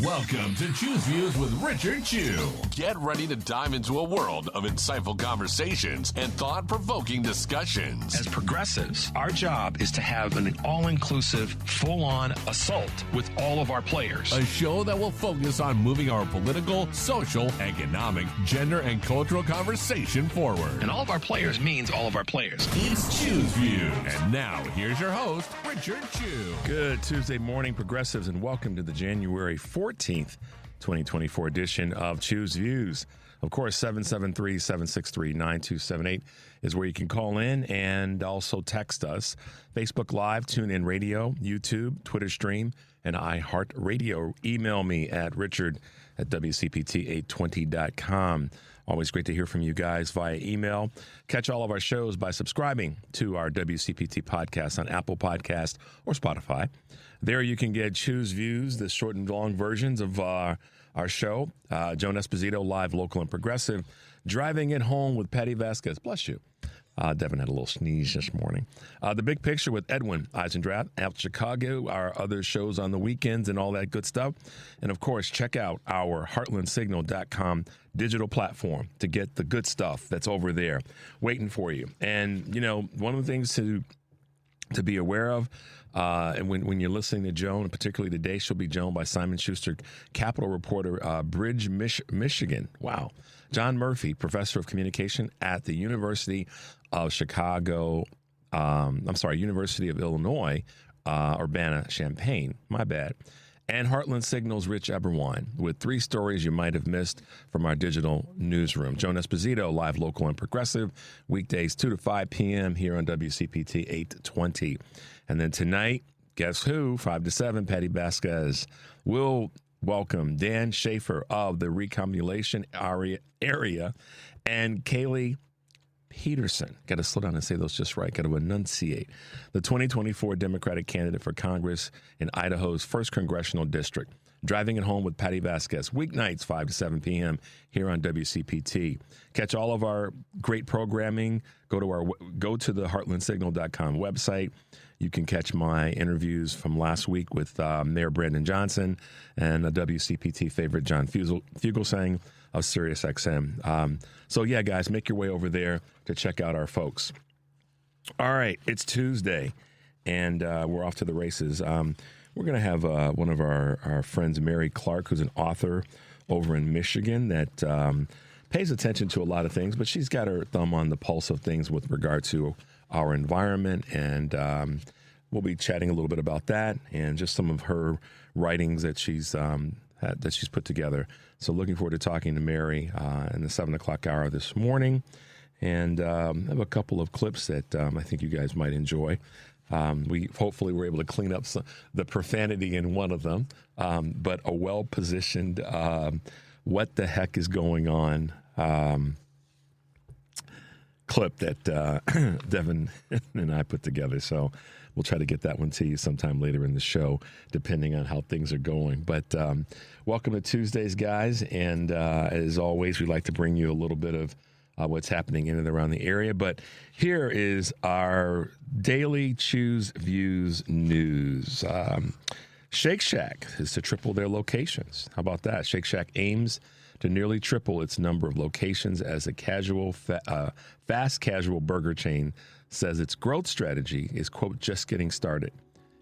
Welcome to Choose Views with Richard Chew. Get ready to dive into a world of insightful conversations and thought-provoking discussions. As progressives, our job is to have an all-inclusive, full-on assault with all of our players. A show that will focus on moving our political, social, economic, gender, and cultural conversation forward. And all of our players means all of our players. It's Choose Views. And now, here's your host, Richard Chew. Good Tuesday morning, progressives, and welcome to the January 14th, 2024 edition of Choose Views. Of course, 773-763-9278 is where you can call in and also text us. Facebook Live, TuneIn Radio, YouTube, Twitter Stream, and iHeartRadio. Email me at richard@WCPT820.com. Always great to hear from you guys via email. Catch all of our shows by subscribing to our WCPT podcast on Apple Podcast or Spotify. There you can get Choose Views, the short and long versions of our show. Joan Esposito, live, local, and progressive. Driving It Home with Patty Vasquez. Bless you. Devin had a little sneeze this morning. The Big Picture with Edwin Eisendrath out Chicago, our other shows on the weekends and all that good stuff. And, of course, check out our heartlandsignal.com digital platform to get the good stuff that's over there waiting for you. And, you know, one of the things to be aware of, and when you're listening to Joan, particularly today, she'll be joined by Simon Schuster, Capitol reporter, Bridge, Michigan. Wow. John Murphy, professor of communication at the University of Chicago, University of Illinois, Urbana-Champaign. My bad. And Heartland Signal's Rich Eberwine with 3 stories you might have missed from our digital newsroom. Joan Esposito, live, local, and progressive, weekdays 2 to 5 p.m. here on WCPT 820. And then tonight, guess who? 5 to 7, Patty Vasquez will welcome Dan Schaefer of the Recombination area and Kaylee Peterson. Got to slow down and say those just right. Got to enunciate. The 2024 Democratic candidate for Congress in Idaho's 1st Congressional District. Driving It Home with Patty Vasquez. Weeknights, 5 to 7 p.m. here on WCPT. Catch all of our great programming. Go to the heartlandsignal.com website. You can catch my interviews from last week with Mayor Brandon Johnson and a WCPT favorite, John Fugelsang of SiriusXM. So, yeah, guys, make your way over there to check out our folks. All right, it's Tuesday, and we're off to the races. We're going to have one of our friends, Mary Clark, who's an author over in Michigan that pays attention to a lot of things, but she's got her thumb on the pulse of things with regard to our environment, and we'll be chatting a little bit about that and just some of her writings that she's put together. So looking forward to talking to Mary in the 7 o'clock hour this morning. And I have a couple of clips that I think you guys might enjoy. We hopefully were able to clean up the profanity in one of them, but a well-positioned what the heck is going on clip that Devin and I put together. So we'll try to get that one to you sometime later in the show, depending on how things are going. But welcome to Tuesdays, guys. And as always, we like to bring you a little bit of what's happening in and around the area. But here is our daily Choose Views news. Shake Shack is to triple their locations. How about that? Shake Shack aims to nearly triple its number of locations as a fast casual burger chain says its growth strategy is, quote, just getting started.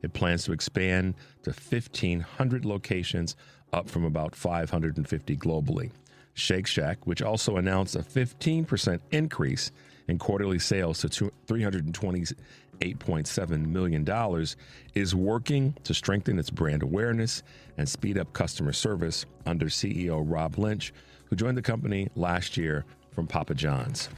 It plans to expand to 1,500 locations, up from about 550 globally. Shake Shack, which also announced a 15% increase in quarterly sales to $328.7 million, is working to strengthen its brand awareness and speed up customer service under CEO Rob Lynch, who joined the company last year from Papa John's.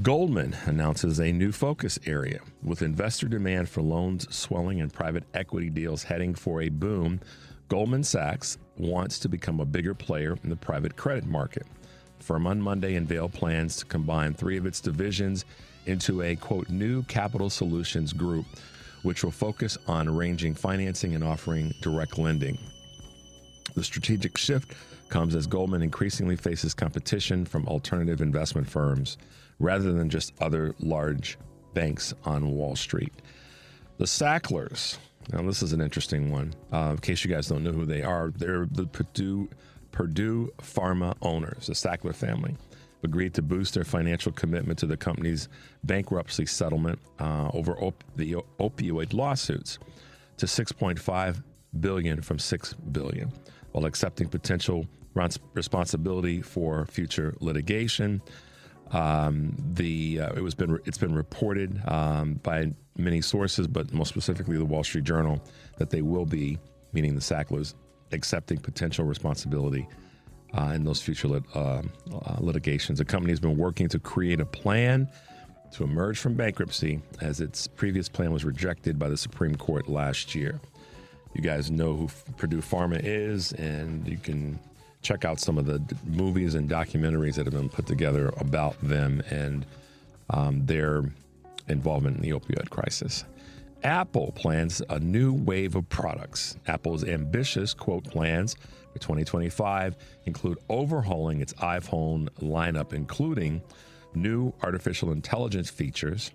Goldman announces a new focus area. With investor demand for loans swelling and private equity deals heading for a boom, Goldman Sachs wants to become a bigger player in the private credit market. The firm on Monday unveiled plans to combine 3 of its divisions into a, quote, new capital solutions group, which will focus on arranging financing and offering direct lending. The strategic shift comes as Goldman increasingly faces competition from alternative investment firms rather than just other large banks on Wall Street. The Sacklers Now, this is an interesting one. In case you guys don't know who they are, they're the Purdue Pharma owners, the Sackler family, agreed to boost their financial commitment to the company's bankruptcy settlement over the opioid lawsuits to $6.5 billion from $6 billion, while accepting potential responsibility for future litigation. It's been reported by many sources, but most specifically the Wall Street Journal, that they will be, meaning the Sacklers, accepting potential responsibility in those future litigations. The company has been working to create a plan to emerge from bankruptcy, as its previous plan was rejected by the Supreme Court last year. You guys know who Purdue Pharma is, and you can check out some of the movies and documentaries that have been put together about them and their involvement in the opioid crisis. Apple plans a new wave of products. Apple's ambitious, quote, plans for 2025 include overhauling its iPhone lineup, including new artificial intelligence features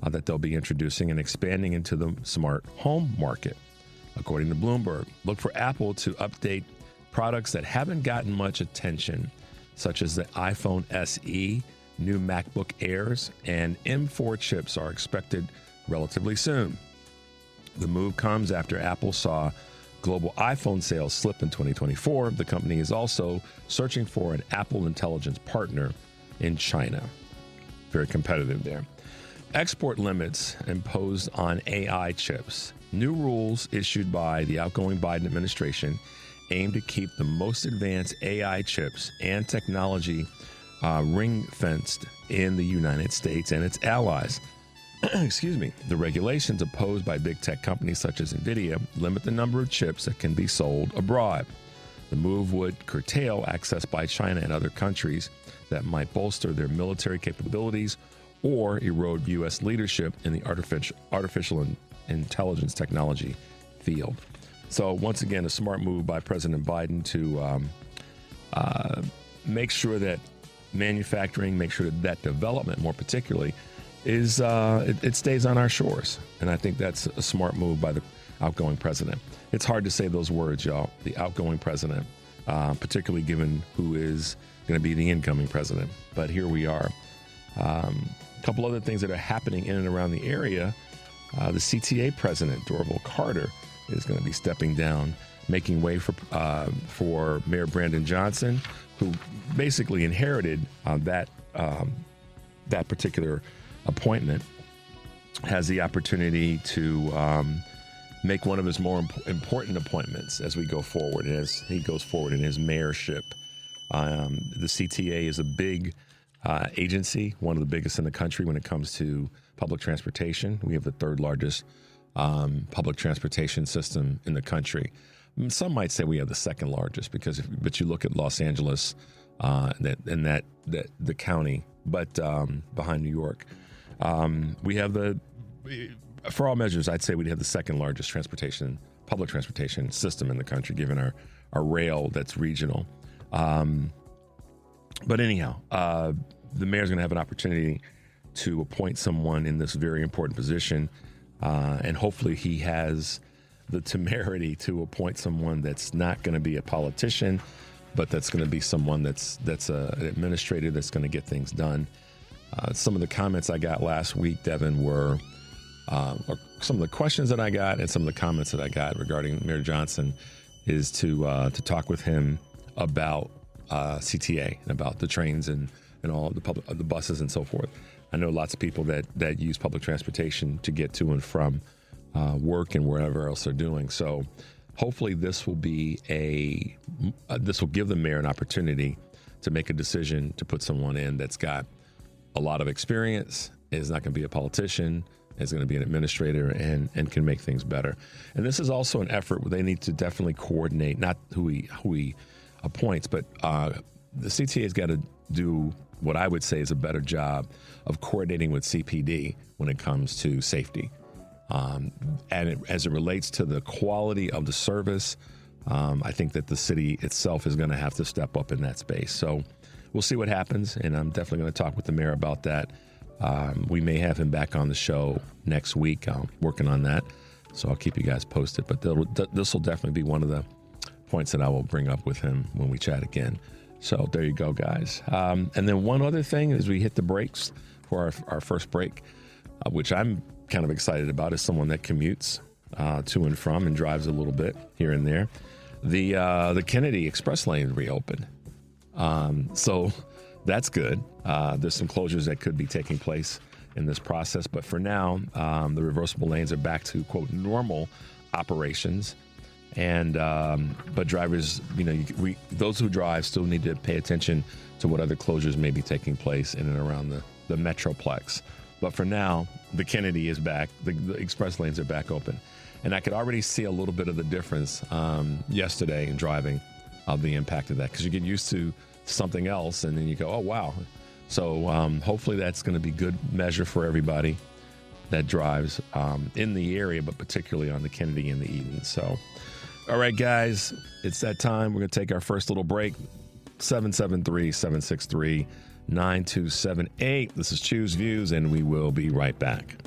that they'll be introducing and expanding into the smart home market. According to Bloomberg, look for Apple to update products that haven't gotten much attention, such as the iPhone SE, new MacBook Airs, and M4 chips are expected relatively soon. The move comes after Apple saw global iPhone sales slip in 2024. The company is also searching for an Apple Intelligence partner in China. Very competitive there. Export limits imposed on AI chips. New rules issued by the outgoing Biden administration aim to keep the most advanced AI chips and technology ring-fenced in the United States and its allies. Excuse me. The regulations imposed by big tech companies such as NVIDIA limit the number of chips that can be sold abroad. The move would curtail access by China and other countries that might bolster their military capabilities or erode U.S. leadership in the artificial intelligence technology field. So once again, a smart move by President Biden to make sure that manufacturing, make sure that development, more particularly, is it stays on our shores. And I think that's a smart move by the outgoing president. It's hard to say those words, y'all, the outgoing president, particularly given who is going to be the incoming president. But here we are. A couple other things that are happening in and around the area. The CTA president, Dorval Carter, is going to be stepping down, making way for Mayor Brandon Johnson, who basically inherited that particular appointment, has the opportunity to make one of his more important appointments as we go forward, as he goes forward in his mayorship. The CTA is a big agency, one of the biggest in the country when it comes to public transportation. We have the third largest public transportation system in the country. Some might say we have the second largest but you look at Los Angeles and the county, but behind New York, we have for all measures, I'd say we'd have the second largest public transportation system in the country, given our rail that's regional. But anyhow, the mayor's going to have an opportunity to appoint someone in this very important position. And hopefully he has the temerity to appoint someone that's not going to be a politician, but that's going to be someone that's an administrator that's going to get things done. Some of the comments I got last week, Devin, were some of the questions that I got and some of the comments that I got regarding Mayor Johnson is to talk with him about CTA and about the trains and all the buses and so forth. I know lots of people that use public transportation to get to and from work and wherever else they're doing. So hopefully this will give the mayor an opportunity to make a decision to put someone in that's got a lot of experience, is not going to be a politician, is going to be an administrator, and can make things better. And this is also an effort where they need to definitely coordinate, not who he appoints, but the CTA has got to do what I would say is a better job of coordinating with CPD when it comes to safety. As it relates to the quality of the service, I think that the city itself is going to have to step up in that space. So we'll see what happens, and I'm definitely going to talk with the mayor about that. We may have him back on the show next week. I'm working on that. So I'll keep you guys posted. But this will definitely be one of the points that I will bring up with him when we chat again. So there you go, guys. And then one other thing as we hit the brakes for our first break, which I'm kind of excited about, is someone that commutes to and from and drives a little bit here and there. The Kennedy Express lane reopened. So that's good. There's some closures that could be taking place in this process. But for now, the reversible lanes are back to, quote, normal operations. And but drivers, those who drive still need to pay attention to what other closures may be taking place in and around the Metroplex. But for now, the Kennedy is back. The express lanes are back open. And I could already see a little bit of the difference yesterday in driving of the impact of that, because you get used to something else and then you go, oh, wow. So hopefully that's going to be good measure for everybody that drives in the area, but particularly on the Kennedy and the Eden. So, all right, guys, it's that time. We're going to take our first little break. 773-763-9278. This is Choose Views, and we will be right back.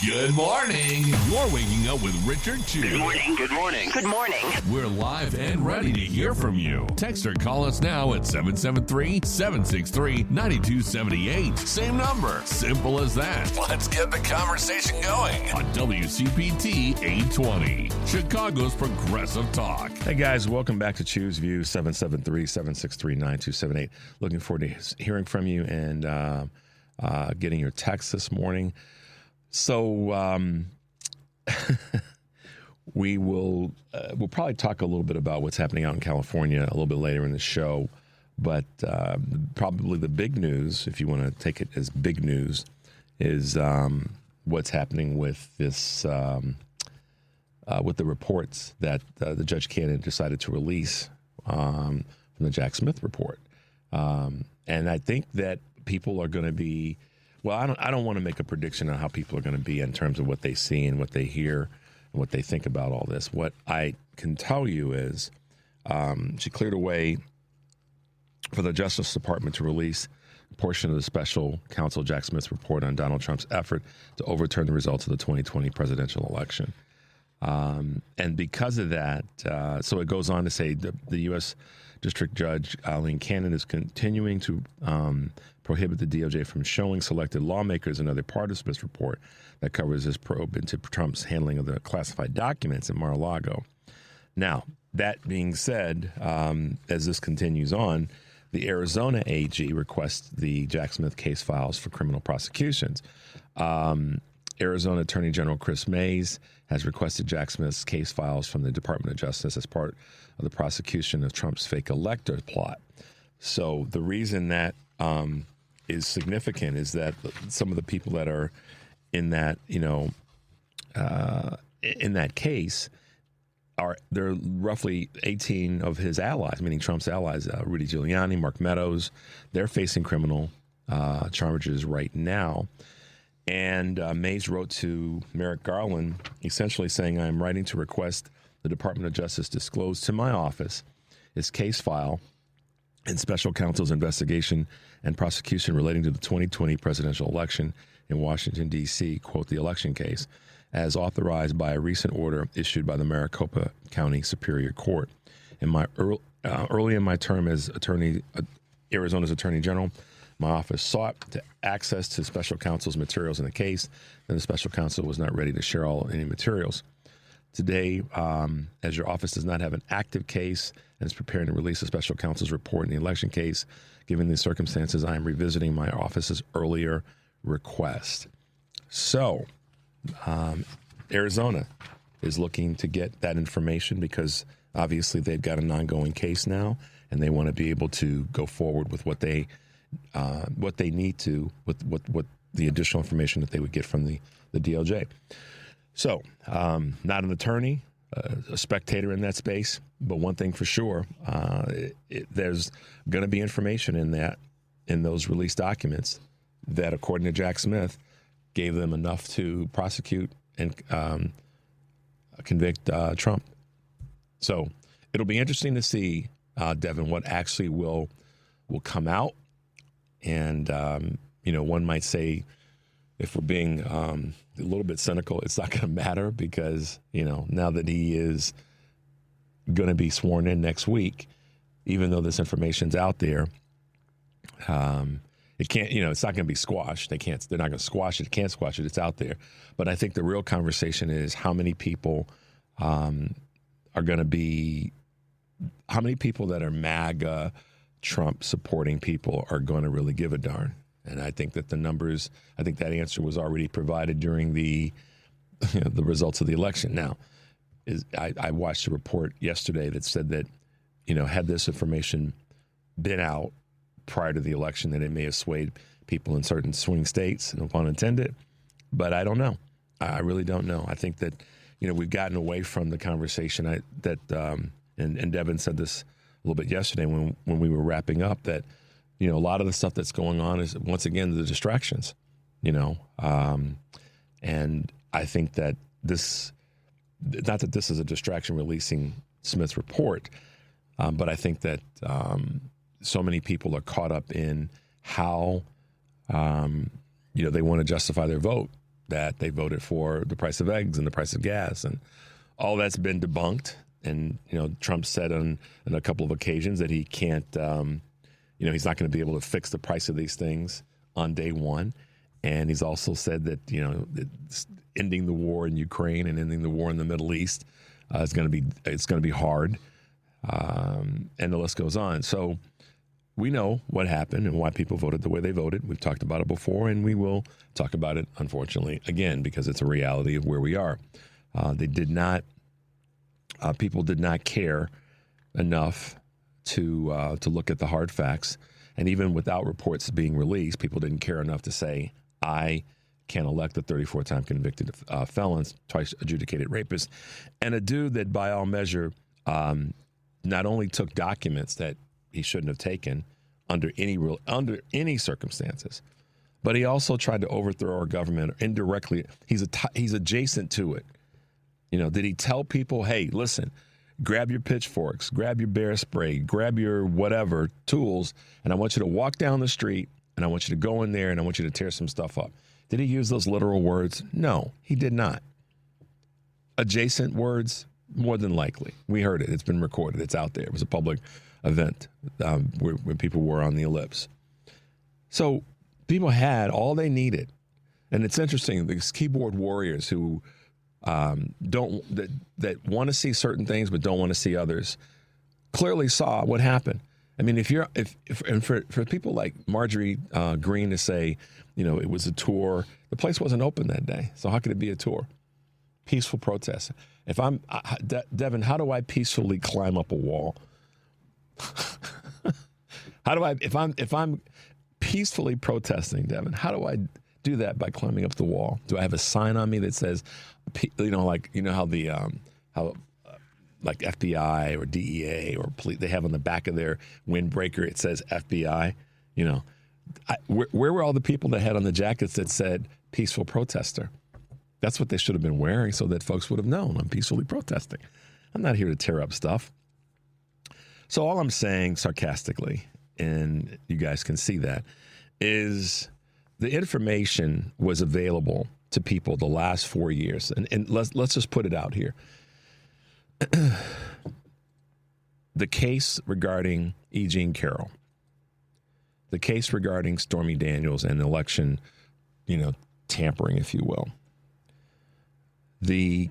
Good morning. You're waking up with Richard Chew. Good morning. Good morning. Good morning. We're live and ready to hear from you. Text or call us now at 773-763-9278. Same number. Simple as that. Let's get the conversation going on WCPT 820, Chicago's Progressive Talk. Hey, guys, welcome back to Choose Views, 773-763-9278. Looking forward to hearing from you and getting your text this morning. So we'll probably talk a little bit about what's happening out in California a little bit later in the show. But probably the big news, if you want to take it as big news, is what's happening with this with the reports that the Judge Cannon decided to release from the Jack Smith report. And I think that people are going to be. Well, I don't want to make a prediction on how people are going to be in terms of what they see and what they hear and what they think about all this. What I can tell you is she cleared a way for the Justice Department to release a portion of the special counsel Jack Smith's report on Donald Trump's effort to overturn the results of the 2020 presidential election. And because of that, so it goes on to say the U.S. District Judge Eileen Cannon is continuing to prohibit the DOJ from showing selected lawmakers another part of Smith's report that covers his probe into Trump's handling of the classified documents in Mar-a-Lago. Now, that being said, as this continues on, the Arizona AG requests the Jack Smith case files for criminal prosecutions. Arizona Attorney General Chris Mays has requested Jack Smith's case files from the Department of Justice as part of the prosecution of Trump's fake elector plot. So the reason that is significant is that some of the people that are in that, in that case they're roughly 18 of his allies, meaning Trump's allies, Rudy Giuliani, Mark Meadows. They're facing criminal charges right now. And Mays wrote to Merrick Garland essentially saying, I'm writing to request the Department of Justice disclose to my office its case file and special counsel's investigation and prosecution relating to the 2020 presidential election in Washington, D.C., quote, the election case, as authorized by a recent order issued by the Maricopa County Superior Court. In my early in my term as Arizona's Attorney General, my office sought to access to special counsel's materials in the case, and the special counsel was not ready to share any materials. Today, as your office does not have an active case and is preparing to release a special counsel's report in the election case, given the circumstances, I am revisiting my office's earlier request. So, Arizona is looking to get that information because obviously they've got an ongoing case now, and they want to be able to go forward with what they need to with the additional information that they would get from the DOJ. So, not an attorney, a spectator in that space, but one thing for sure, there's going to be information in those released documents that, according to Jack Smith, gave them enough to prosecute and convict Trump. So it'll be interesting to see, Devin, what actually will come out. And, one might say if we're being a little bit cynical, it's not going to matter because, now that he is going to be sworn in next week, even though this information's out there, it can't, it's not going to be squashed. They're not going to squash it. Can't squash it. It's out there. But I think the real conversation is how many people how many people that are MAGA Trump supporting people are going to really give a darn. And I think that that answer was already provided during the results of the election. Now, I watched a report yesterday that said that, had this information been out prior to the election, that it may have swayed people in certain swing states, no pun intended. But I don't know. I really don't know. I think that, we've gotten away from the conversation and Devin said this a little bit yesterday when we were wrapping up, that, a lot of the stuff that's going on is, once again, the distractions, and I think that not that this is a distraction releasing Smith's report, but I think that so many people are caught up in how, they want to justify their vote, that they voted for the price of eggs and the price of gas, and all that's been debunked. And, Trump said on a couple of occasions that he can't, he's not going to be able to fix the price of these things on day one. And he's also said that, ending the war in Ukraine and ending the war in the Middle East it's going to be hard. And the list goes on. So we know what happened and why people voted the way they voted. We've talked about it before, and we will talk about it, unfortunately, again, because it's a reality of where we are. People did not care enough to look at the hard facts. And even without reports being released, people didn't care enough to say, I can elect a 34-time convicted felon, twice adjudicated rapist, and a dude that, by all measure, not only took documents that he shouldn't have taken under any circumstances, but he also tried to overthrow our government indirectly. He's adjacent to it. Did he tell people, hey, listen, grab your pitchforks, grab your bear spray, grab your whatever tools, and I want you to walk down the street, and I want you to go in there, and I want you to tear some stuff up? Did he use those literal words? No, he did not. Adjacent words, more than likely. We heard it. It's been recorded. It's out there. It was a public event where people were on the ellipse. So people had all they needed. And it's interesting, these keyboard warriors who that want to see certain things but don't want to see others clearly saw what happened. I mean, for people like Marjorie Greene to say, it was a tour, the place wasn't open that day. So how could it be a tour? Peaceful protest. Devin, how do I peacefully climb up a wall? If I'm peacefully protesting, Devin, how do I do that? By climbing up the wall? Do I have a sign on me that says, how like FBI or DEA or police, they have on the back of their windbreaker, it says FBI. Where were all the people that had on the jackets that said peaceful protester? That's what they should have been wearing so that folks would have known I'm peacefully protesting. I'm not here to tear up stuff. So all I'm saying sarcastically, and you guys can see that, is the information was available to people the last 4 years. And let's just put it out here. The case regarding E. Jean Carroll, the case regarding Stormy Daniels and election, tampering, if you will. The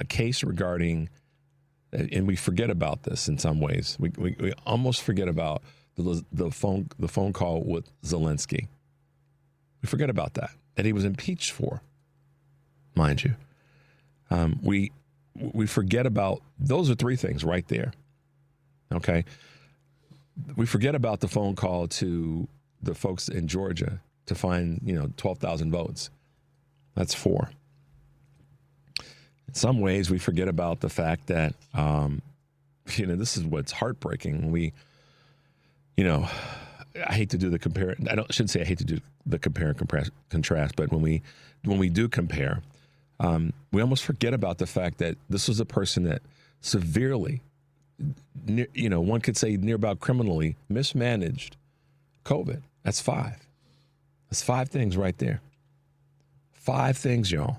case regarding, and we forget about this in some ways. We almost forget about the phone call with Zelensky. We forget about that he was impeached for, mind you. We forget about, those are three things right there. Okay. We forget about the phone call to the folks in Georgia to find, 12,000 votes. That's 4. In some ways, we forget about the fact that, this is what's heartbreaking. I hate to do the compare. Shouldn't say I hate to do the compare and contrast, but when we do compare, we almost forget about the fact that this was a person that severely, one could say near about criminally mismanaged COVID. That's 5. That's 5 things right there. 5 things, y'all.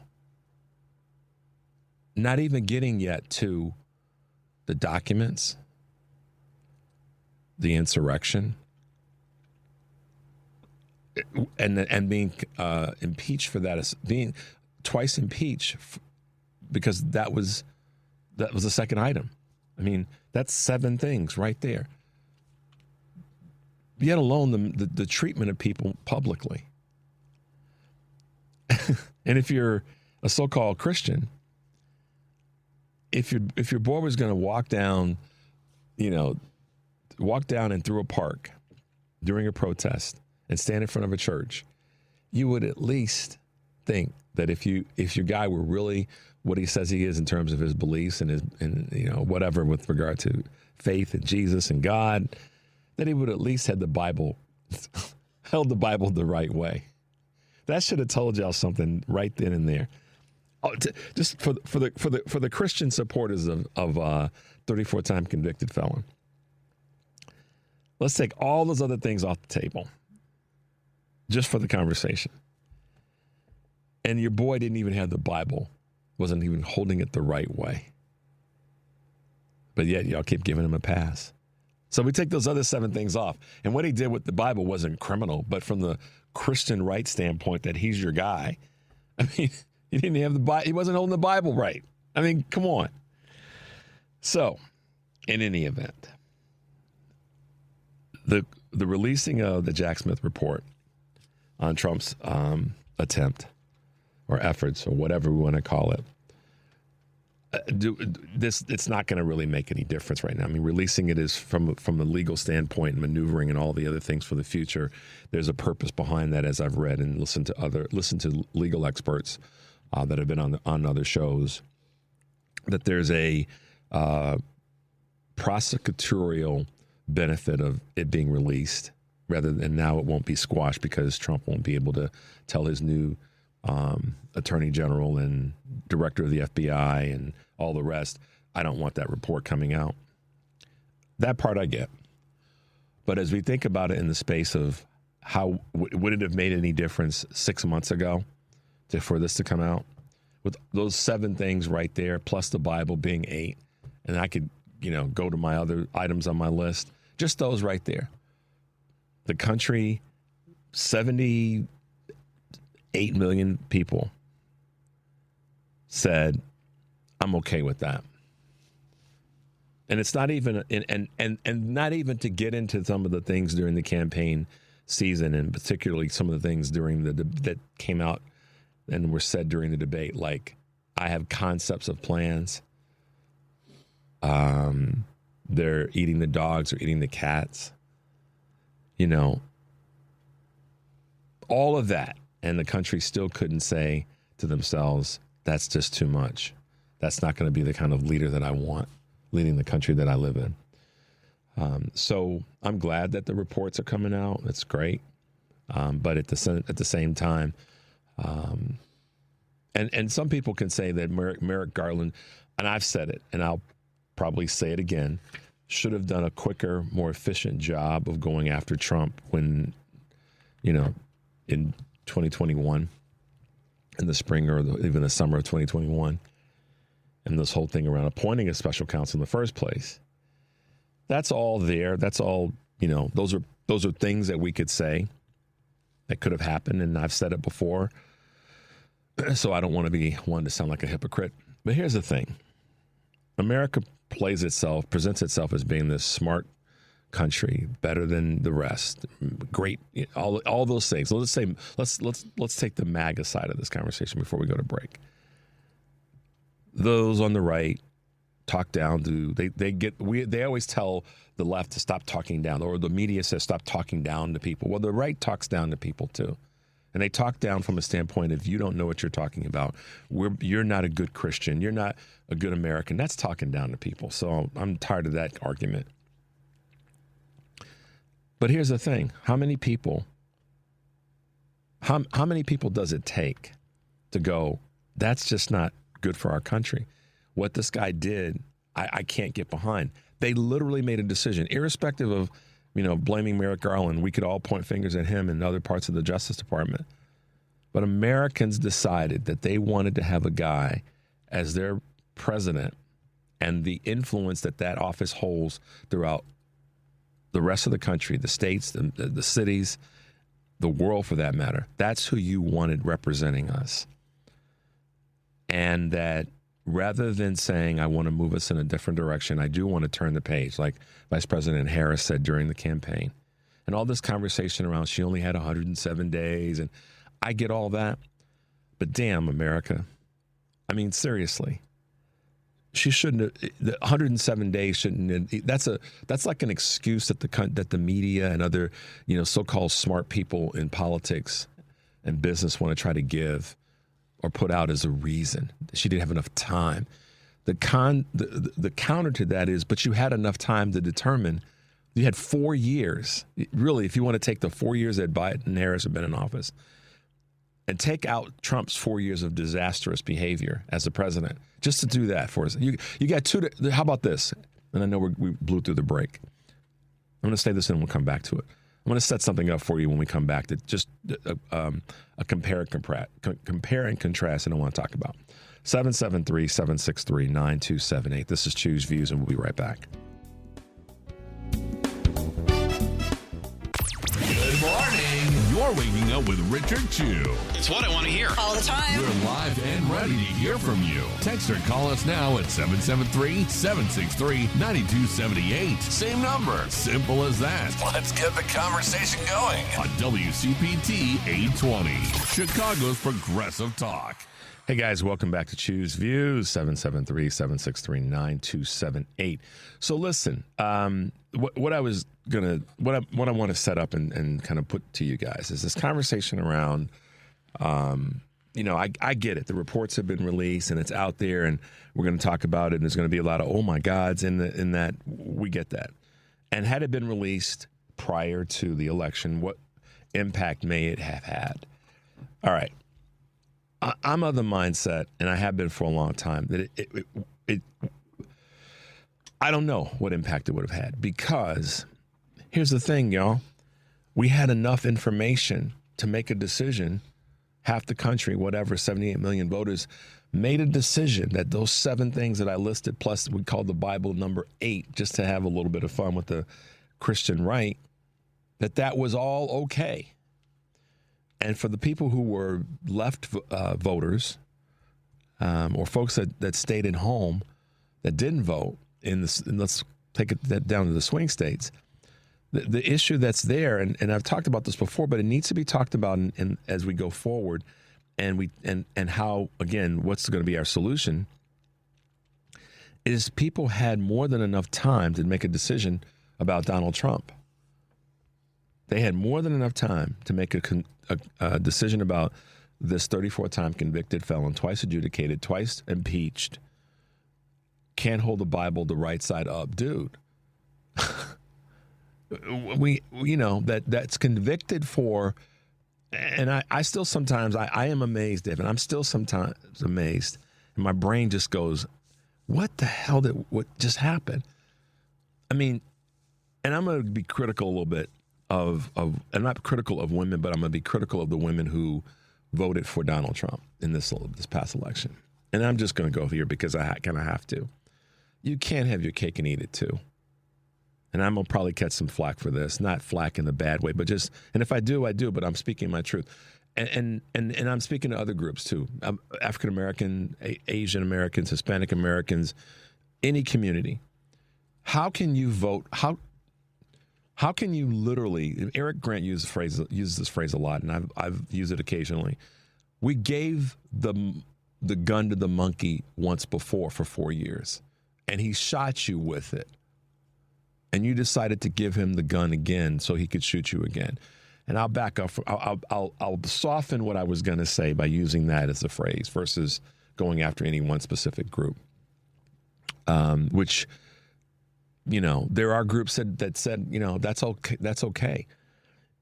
Not even getting yet to the documents, the insurrection, and being impeached for that, being twice impeached because that was the second item. I mean, that's 7 things right there. Yet alone the treatment of people publicly. And if you're a so-called Christian, if your boy was going to walk down and through a park during a protest and stand in front of a church, you would at least think that if your guy were really what he says he is in terms of his beliefs and his whatever with regard to faith in Jesus and God, that he would at least have the Bible held the Bible the right way. That should have told y'all something right then and there. Just for the Christian supporters of 34-time convicted felon. Let's take all those other things off the table, just for the conversation. And your boy didn't even have the Bible, wasn't even holding it the right way. But yet y'all keep giving him a pass. So we take those other 7 things off. And what he did with the Bible wasn't criminal, but from the Christian right standpoint that he's your guy, I mean, he didn't have the Bible. He wasn't holding the Bible right. I mean, come on. So, in any event, the releasing of the Jack Smith report on Trump's attempt or efforts or whatever we want to call it, it's not going to really make any difference right now. I mean, releasing it is from a legal standpoint, maneuvering and all the other things for the future. There's a purpose behind that, as I've read and listened to legal experts that have been on other shows, that there's a prosecutorial benefit of it being released rather than now it won't be squashed because Trump won't be able to tell his new attorney general and director of the FBI and all the rest, I don't want that report coming out. That part I get. But as we think about it in the space of how would it have made any difference 6 months ago for this to come out? With those 7 things right there, plus the Bible being 8, and I could, go to my other items on my list, just those right there. The country, 78 million people said, I'm okay with that. And it's not even, and not even to get into some of the things during the campaign season, and particularly some of the things that came out and were said during the debate, like, I have concepts of plans. They're eating the dogs or eating the cats. All of that. And the country still couldn't say to themselves, that's just too much. That's not going to be the kind of leader that I want leading the country that I live in. So I'm glad that the reports are coming out. It's great. But at the same time, and some people can say that Merrick Garland, and I've said it, and I'll probably say it again, should have done a quicker, more efficient job of going after Trump when, in 2021, in the spring or even the summer of 2021, and this whole thing around appointing a special counsel in the first place. That's all there. That's all, those are things that we could say that could have happened, and I've said it before, so I don't want to be one to sound like a hypocrite. But here's the thing. America presents itself as being this smart country, better than the rest, great, all those things. So let's take the MAGA side of this conversation before we go to break. Those on the right talk down to they always tell the left to stop talking down, or the media says stop talking down to people. Well, the right talks down to people too. And they talk down from a standpoint of, you don't know what you're talking about. You're not a good Christian. You're not a good American. That's talking down to people. So I'm tired of that argument. But here's the thing. How many people does it take to go, that's just not good for our country? What this guy did, I can't get behind. They literally made a decision, irrespective of blaming Merrick Garland. We could all point fingers at him and other parts of the Justice Department. But Americans decided that they wanted to have a guy as their president, and the influence that that office holds throughout the rest of the country, the states, the cities, the world for that matter. That's who you wanted representing us. And that rather than saying, I want to move us in a different direction, I do want to turn the page, like Vice President Harris said during the campaign. And all this conversation around she only had 107 days, and I get all that. But damn, America. I mean, seriously. She shouldn't have, the 107 days shouldn't have, that's like an excuse that the media and other, so-called smart people in politics and business want to try to give or put out as a reason. She didn't have enough time. The counter to that is, but you had enough time to determine. You had 4 years. Really, if you want to take the 4 years that Biden and Harris have been in office and take out Trump's 4 years of disastrous behavior as the president, just to do that for us. You got how about this? And I know we blew through the break. I'm going to say this and we'll come back to it. I'm going to set something up for you when we come back to just a compare and contrast and I want to talk about. 773-763-9278. This is Choose Views, and we'll be right back. Good morning. You're waking up with Richard Chew. It's what I want to hear. All the time. We're live and ready to hear from you. Text or call us now at 773-763-9278. Same number. Simple as that. Let's get the conversation going on WCPT 820, Chicago's Progressive Talk. Hey guys, welcome back to Choose Views, 773-763-9278. So listen, what I want to set up and kind of put to you guys is this conversation around, I get it. The reports have been released and it's out there and we're going to talk about it. And there's going to be a lot of, oh my gods in that. We get that. And had it been released prior to the election, what impact may it have had? All right. I'm of the mindset, and I have been for a long time, that I don't know what impact it would have had, because here's the thing, y'all. We had enough information to make a decision. Half the country, whatever, 78 million voters, made a decision that those 7 things that I listed, plus we call the Bible number 8, just to have a little bit of fun with the Christian right, that was all okay. And for the people who were left voters or folks that stayed at home that didn't vote, and let's take it down to the swing states, the issue that's there, and I've talked about this before, but it needs to be talked about as we go forward, and how, again, what's going to be our solution, is people had more than enough time to make a decision about Donald Trump. They had more than enough time to make a decision about this 34-time convicted felon, twice adjudicated, twice impeached, can't hold the Bible the right side up. Dude, that's convicted for, and I still sometimes, I am amazed, David. I'm still sometimes amazed. And my brain just goes, what the hell what just happened? I mean, and I'm going to be critical a little bit of I'm not critical of women, but I'm going to be critical of the women who voted for Donald Trump in this past election. And I'm just going to go here because I kind of have to. You can't have your cake and eat it too. And I'm going to probably catch some flack for this, not flack in a bad way, but just, and if I do, I do, but I'm speaking my truth. And I'm speaking to other groups too, African-American, Asian Americans, Hispanic Americans, any community. How can you vote? How can you literally, Eric Grant uses this phrase a lot, and I've used it occasionally. We gave the gun to the monkey once before for 4 years, and he shot you with it. And you decided to give him the gun again so he could shoot you again. And I'll back up. I'll soften what I was going to say by using that as a phrase versus going after any one specific group, which, there are groups that said, that's okay. That's okay.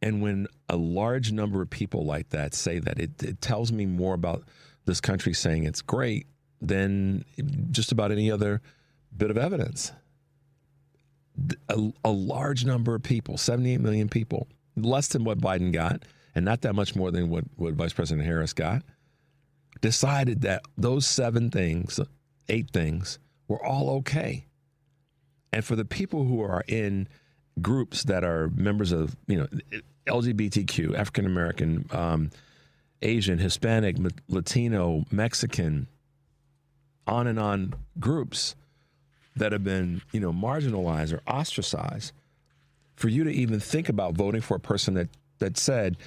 And when a large number of people like that say that, it tells me more about this country saying it's great than just about any other bit of evidence. A large number of people, 78 million people, less than what Biden got, and not that much more than what Vice President Harris got, decided that those 8 things were all okay. And for the people who are in groups that are members of, LGBTQ, African American, Asian, Hispanic, Latino, Mexican, on and on groups that have been, marginalized or ostracized, for you to even think about voting for a person that said,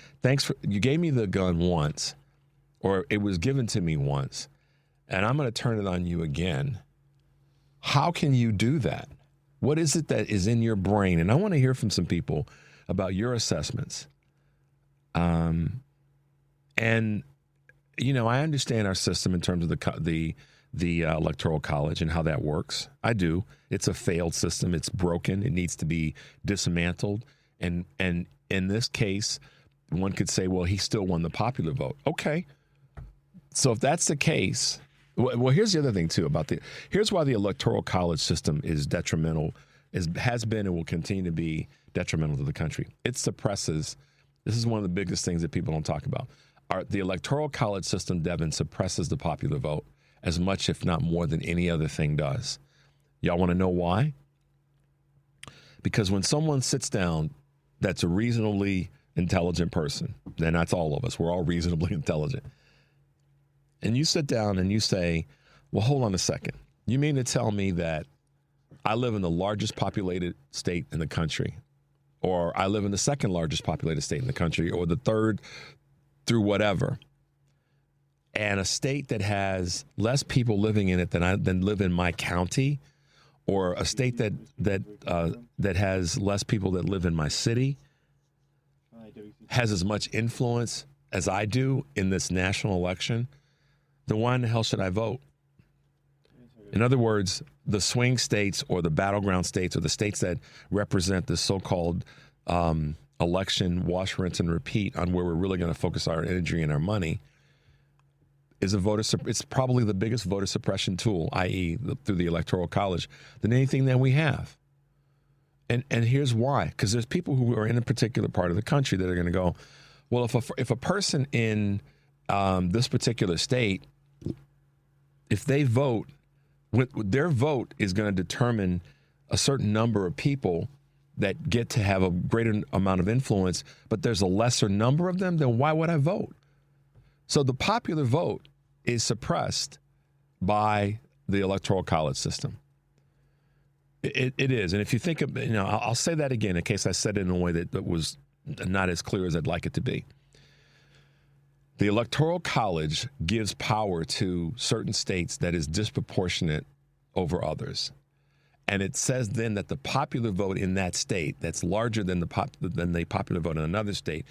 you gave me the gun once, or it was given to me once, and I'm going to turn it on you again. How can you do that? What is it that is in your brain? And I want to hear from some people about your assessments. And, I understand our system in terms of the Electoral College and how that works. I do. It's a failed system. It's broken. It needs to be dismantled. And in this case, one could say, well, he still won the popular vote. Okay. So if that's the case, well, here's the other thing, too, here's why the Electoral College system is detrimental, has been and will continue to be detrimental to the country. It suppresses, this is one of the biggest things that people don't talk about. The Electoral College system, Devin, suppresses the popular vote as much, if not more, than any other thing does. Y'all want to know why? Because when someone sits down that's a reasonably intelligent person, and that's all of us, we're all reasonably intelligent, and you sit down and you say, well, hold on a second. You mean to tell me that I live in the largest populated state in the country, or I live in the second largest populated state in the country, or the third through whatever, and a state that has less people living in it than live in my county, or a state that has less people that live in my city, has as much influence as I do in this national election, then why in the hell should I vote? In other words, the swing states or the battleground states or the states that represent the so-called election wash, rinse, and repeat on where we're really going to focus our energy and our money is it's probably the biggest voter suppression tool, i.e. through the Electoral College, than anything that we have. And here's why. Because there's people who are in a particular part of the country that are going to go, well, if a person in this particular state, if they vote, their vote is going to determine a certain number of people that get to have a greater amount of influence, but there's a lesser number of them, then why would I vote? So the popular vote is suppressed by the Electoral College system. It is. And if you think of, I'll say that again in case I said it in a way that was not as clear as I'd like it to be. The Electoral College gives power to certain states that is disproportionate over others. And it says then that the popular vote in that state that's larger than the popular vote in another state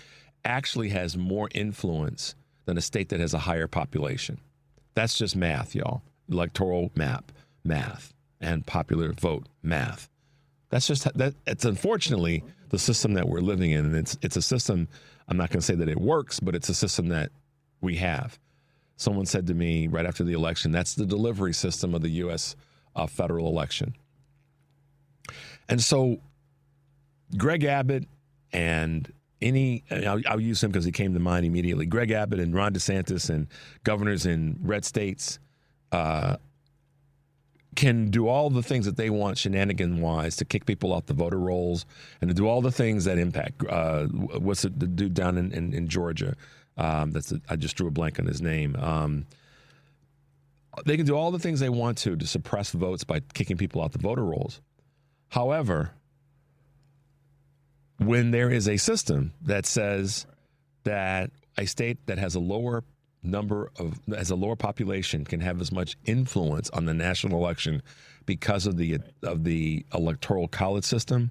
actually has more influence than a state that has a higher population. That's just math, y'all. Electoral math, and popular vote math. That's just that. It's unfortunately the system that we're living in, and it's a system. I'm not going to say that it works, but it's a system that we have. Someone said to me right after the election, that's the delivery system of the U.S. Federal election. And so Greg Abbott and I'll use him because he came to mind immediately. Greg Abbott and Ron DeSantis and governors in red states can do all the things that they want shenanigan-wise to kick people off the voter rolls and to do all the things that impact. What's the dude down in Georgia? I just drew a blank on his name. They can do all the things they want to suppress votes by kicking people off the voter rolls. However, when there is a system that says that a state that has a lower population can have as much influence on the national election because of the Electoral College system,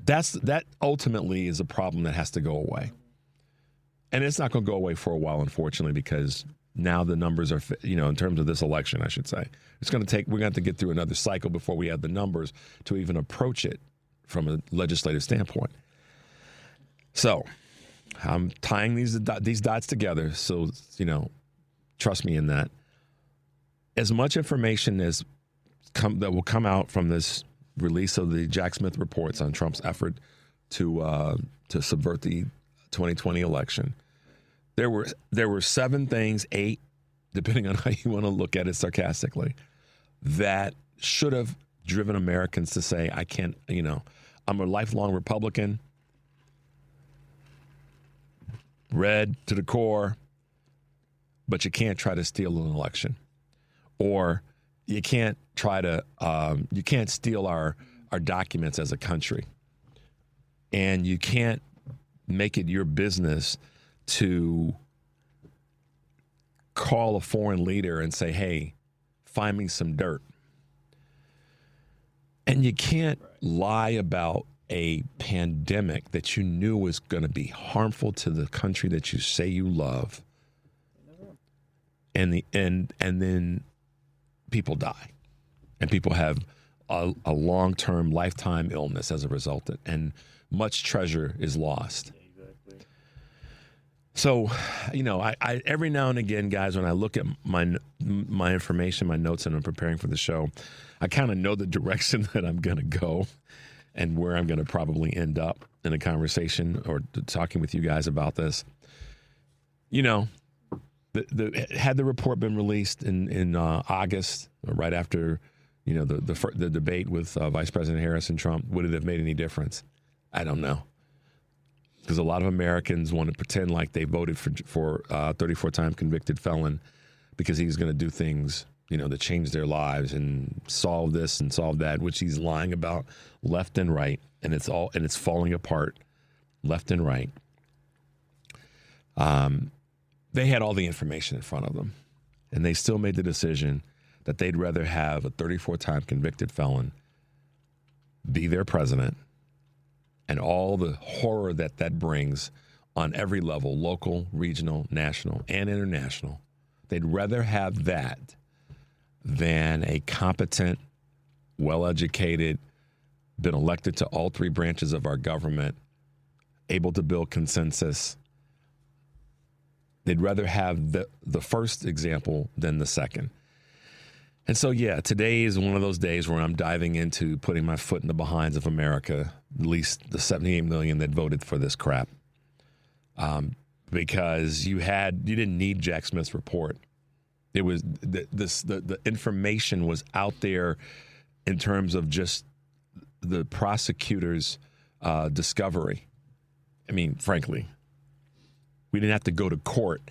that ultimately is a problem that has to go away. And it's not going to go away for a while, unfortunately, because now the numbers are, in terms of this election, I should say, we're going to have to get through another cycle before we have the numbers to even approach it from a legislative standpoint. So I'm tying these dots together. So, trust me in that. As much information that will come out from this release of the Jack Smith reports on Trump's effort to subvert the 2020 election. There were 7 things, 8, depending on how you want to look at it sarcastically, that should have driven Americans to say, I can't, I'm a lifelong Republican, red to the core, but you can't try to steal an election. Or you can't try to, you can't steal our documents as a country. And you can't make it your business to call a foreign leader and say, hey, find me some dirt. And you can't lie about a pandemic that you knew was going to be harmful to the country that you say you love. And then people die. And people have a long-term, lifetime illness as a result. And much treasure is lost. So, I every now and again, guys, when I look at my information, my notes, and I'm preparing for the show, I kind of know the direction that I'm going to go and where I'm going to probably end up in a conversation or talking with you guys about this. Had the report been released in August, right after, the debate with Vice President Harris and Trump, would it have made any difference? I don't know. Because a lot of Americans want to pretend like they voted for 34-time convicted felon because he's going to do things, that change their lives and solve this and solve that, which he's lying about left and right, and it's falling apart left and right. They had all the information in front of them, and they still made the decision that they'd rather have a 34-time convicted felon be their president. And all the horror that brings on every level, local, regional, national, and international. They'd rather have that than a competent, well-educated, been elected to all 3 branches of our government, able to build consensus. They'd rather have the first example than the second. And so, today is one of those days where I'm diving into putting my foot in the behinds of America, at least the 78 million that voted for this crap. Because you didn't need Jack Smith's report. It was the information was out there in terms of just the prosecutor's discovery. I mean, frankly, we didn't have to go to court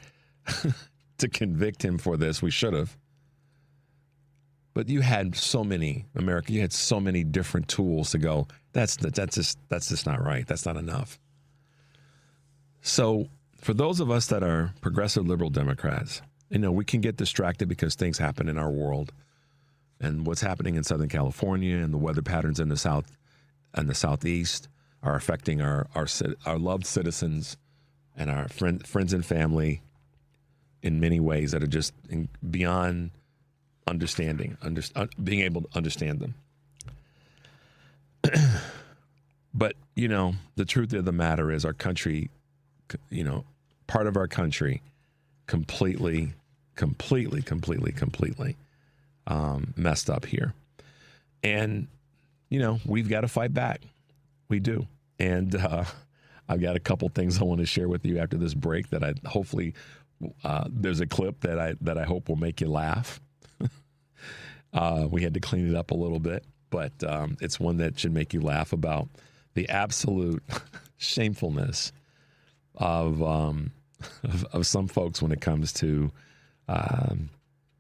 to convict him for this. We should have. But you had so many, America, you had so many different tools to go, that's just not right. That's not enough. So for those of us that are progressive liberal Democrats, we can get distracted because things happen in our world. And what's happening in Southern California and the weather patterns in the South and the Southeast are affecting our loved citizens and our friends and family in many ways that are just beyond understanding, being able to understand them. But, the truth of the matter is our country, part of our country completely messed up here. And, we've got to fight back. We do. And I've got a couple things I want to share with you after this break that there's a clip that I hope will make you laugh. We had to clean it up a little bit, but it's one that should make you laugh about the absolute shamefulness of some folks when it comes to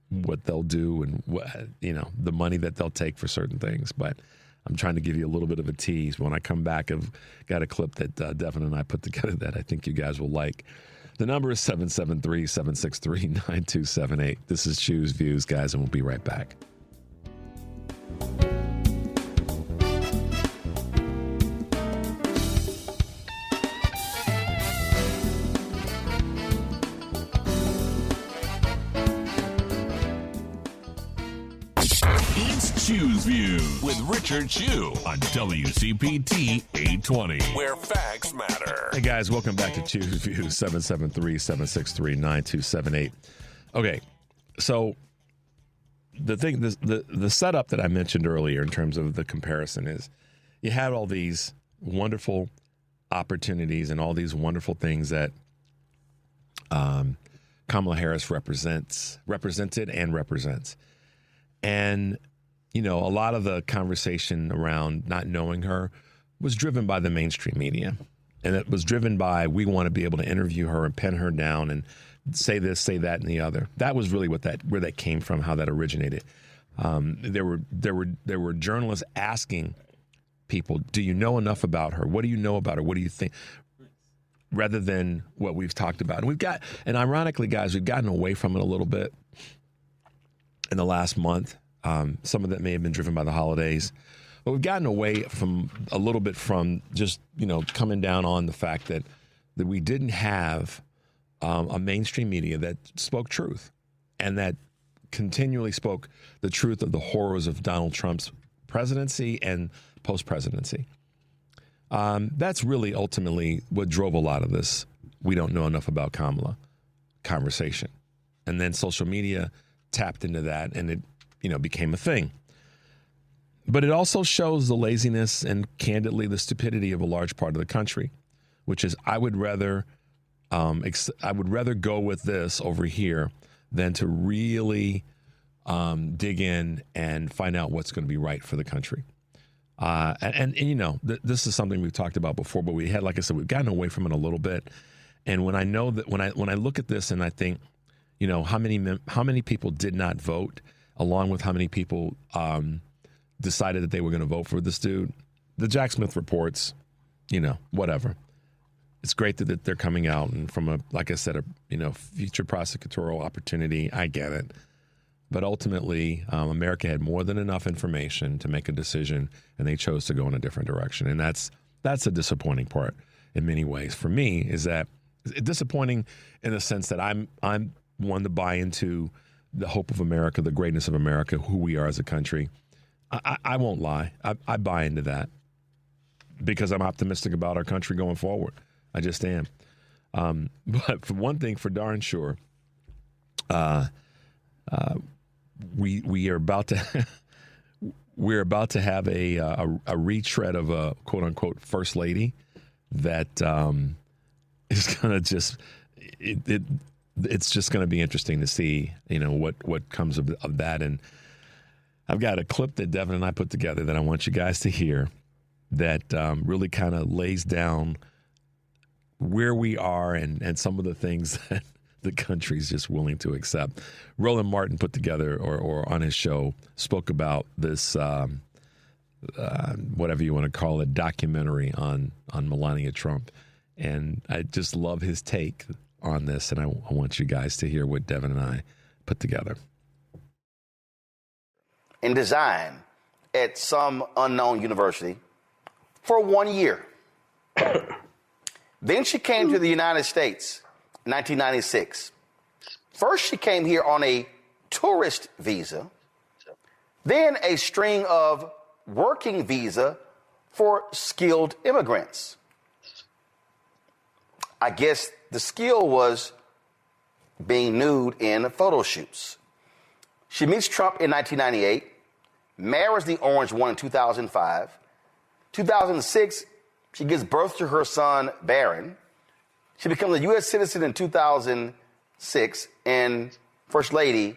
what they'll do and the money that they'll take for certain things. But I'm trying to give you a little bit of a tease. When I come back, I've got a clip that Devin and I put together that I think you guys will like. The number is 773-763-9278. This is Choose Views, guys, and we'll be right back. It's Choose Views with Richard Chu on WCPT 820, where facts matter. Hey, guys, welcome back to Choose Views, 773-763-9278. Okay, so the setup that I mentioned earlier in terms of the comparison is you had all these wonderful opportunities and all these wonderful things that Kamala Harris represented and represents. And, you know, a lot of the conversation around not knowing her was driven by the mainstream media. And it was driven by, we want to be able to interview her and pin her down and say this, say that, and the other. That was really where that came from, how that originated. There were journalists asking people, do you know enough about her? What do you know about her? What do you think? Rather than what we've talked about. And ironically, guys, we've gotten away from it a little bit in the last month. Some of that may have been driven by the holidays. But we've gotten away a little bit from just, you know, coming down on the fact that we didn't have a mainstream media that spoke truth and that continually spoke the truth of the horrors of Donald Trump's presidency and post-presidency. That's really ultimately what drove a lot of this "we don't know enough about Kamala" conversation. And then social media tapped into that and it, you know, became a thing. But it also shows the laziness and, candidly, the stupidity of a large part of the country, which is I would rather go with this over here than to really dig in and find out what's going to be right for the country. And you know, this is something we've talked about before, but we had, like I said, we've gotten away from it a little bit. And when I know that when I look at this and I think, you know, how many people did not vote, along with how many people decided that they were going to vote for this dude, the Jack Smith reports, you know, whatever. It's great that they're coming out and from a, like I said, future prosecutorial opportunity. I get it. But ultimately, America had more than enough information to make a decision, and they chose to go in a different direction. And that's a disappointing part in many ways. For me, is that disappointing in the sense that I'm one to buy into the hope of America, the greatness of America, who we are as a country. I won't lie. I buy into that because I'm optimistic about our country going forward. I just am. But for one thing, for darn sure, we are about to have a retread of a quote unquote first lady that is going to just it's just going to be interesting to see, you know, what comes of that. And I've got a clip that Devin and I put together that I want you guys to hear that really kind of lays down where we are and some of the things that the country's just willing to accept. Roland Martin put together or on his show spoke about this, whatever you want to call it, documentary on Melania Trump. And I just love his take on this. And I want you guys to hear what Devin and I put together. In design at some unknown university for 1 year. Then she came to the United States in 1996. First, she came here on a tourist visa, then a string of working visa for skilled immigrants. I guess the skill was being nude in photo shoots. She meets Trump in 1998, marries the orange one in 2005. 2006, she gives birth to her son, Barron. She becomes a U.S. citizen in 2006 and First Lady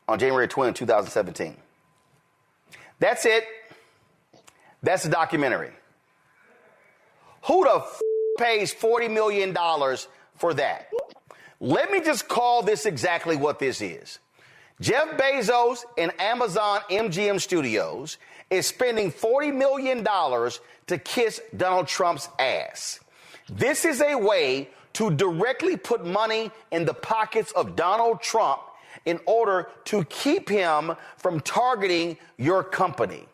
on January 20, 2017. That's it. That's the documentary. Who the pays $40 million for that? Let me just call this exactly what this is. Jeff Bezos and Amazon MGM Studios is spending $40 million to kiss Donald Trump's ass. This is a way to directly put money in the pockets of Donald Trump in order to keep him from targeting your company.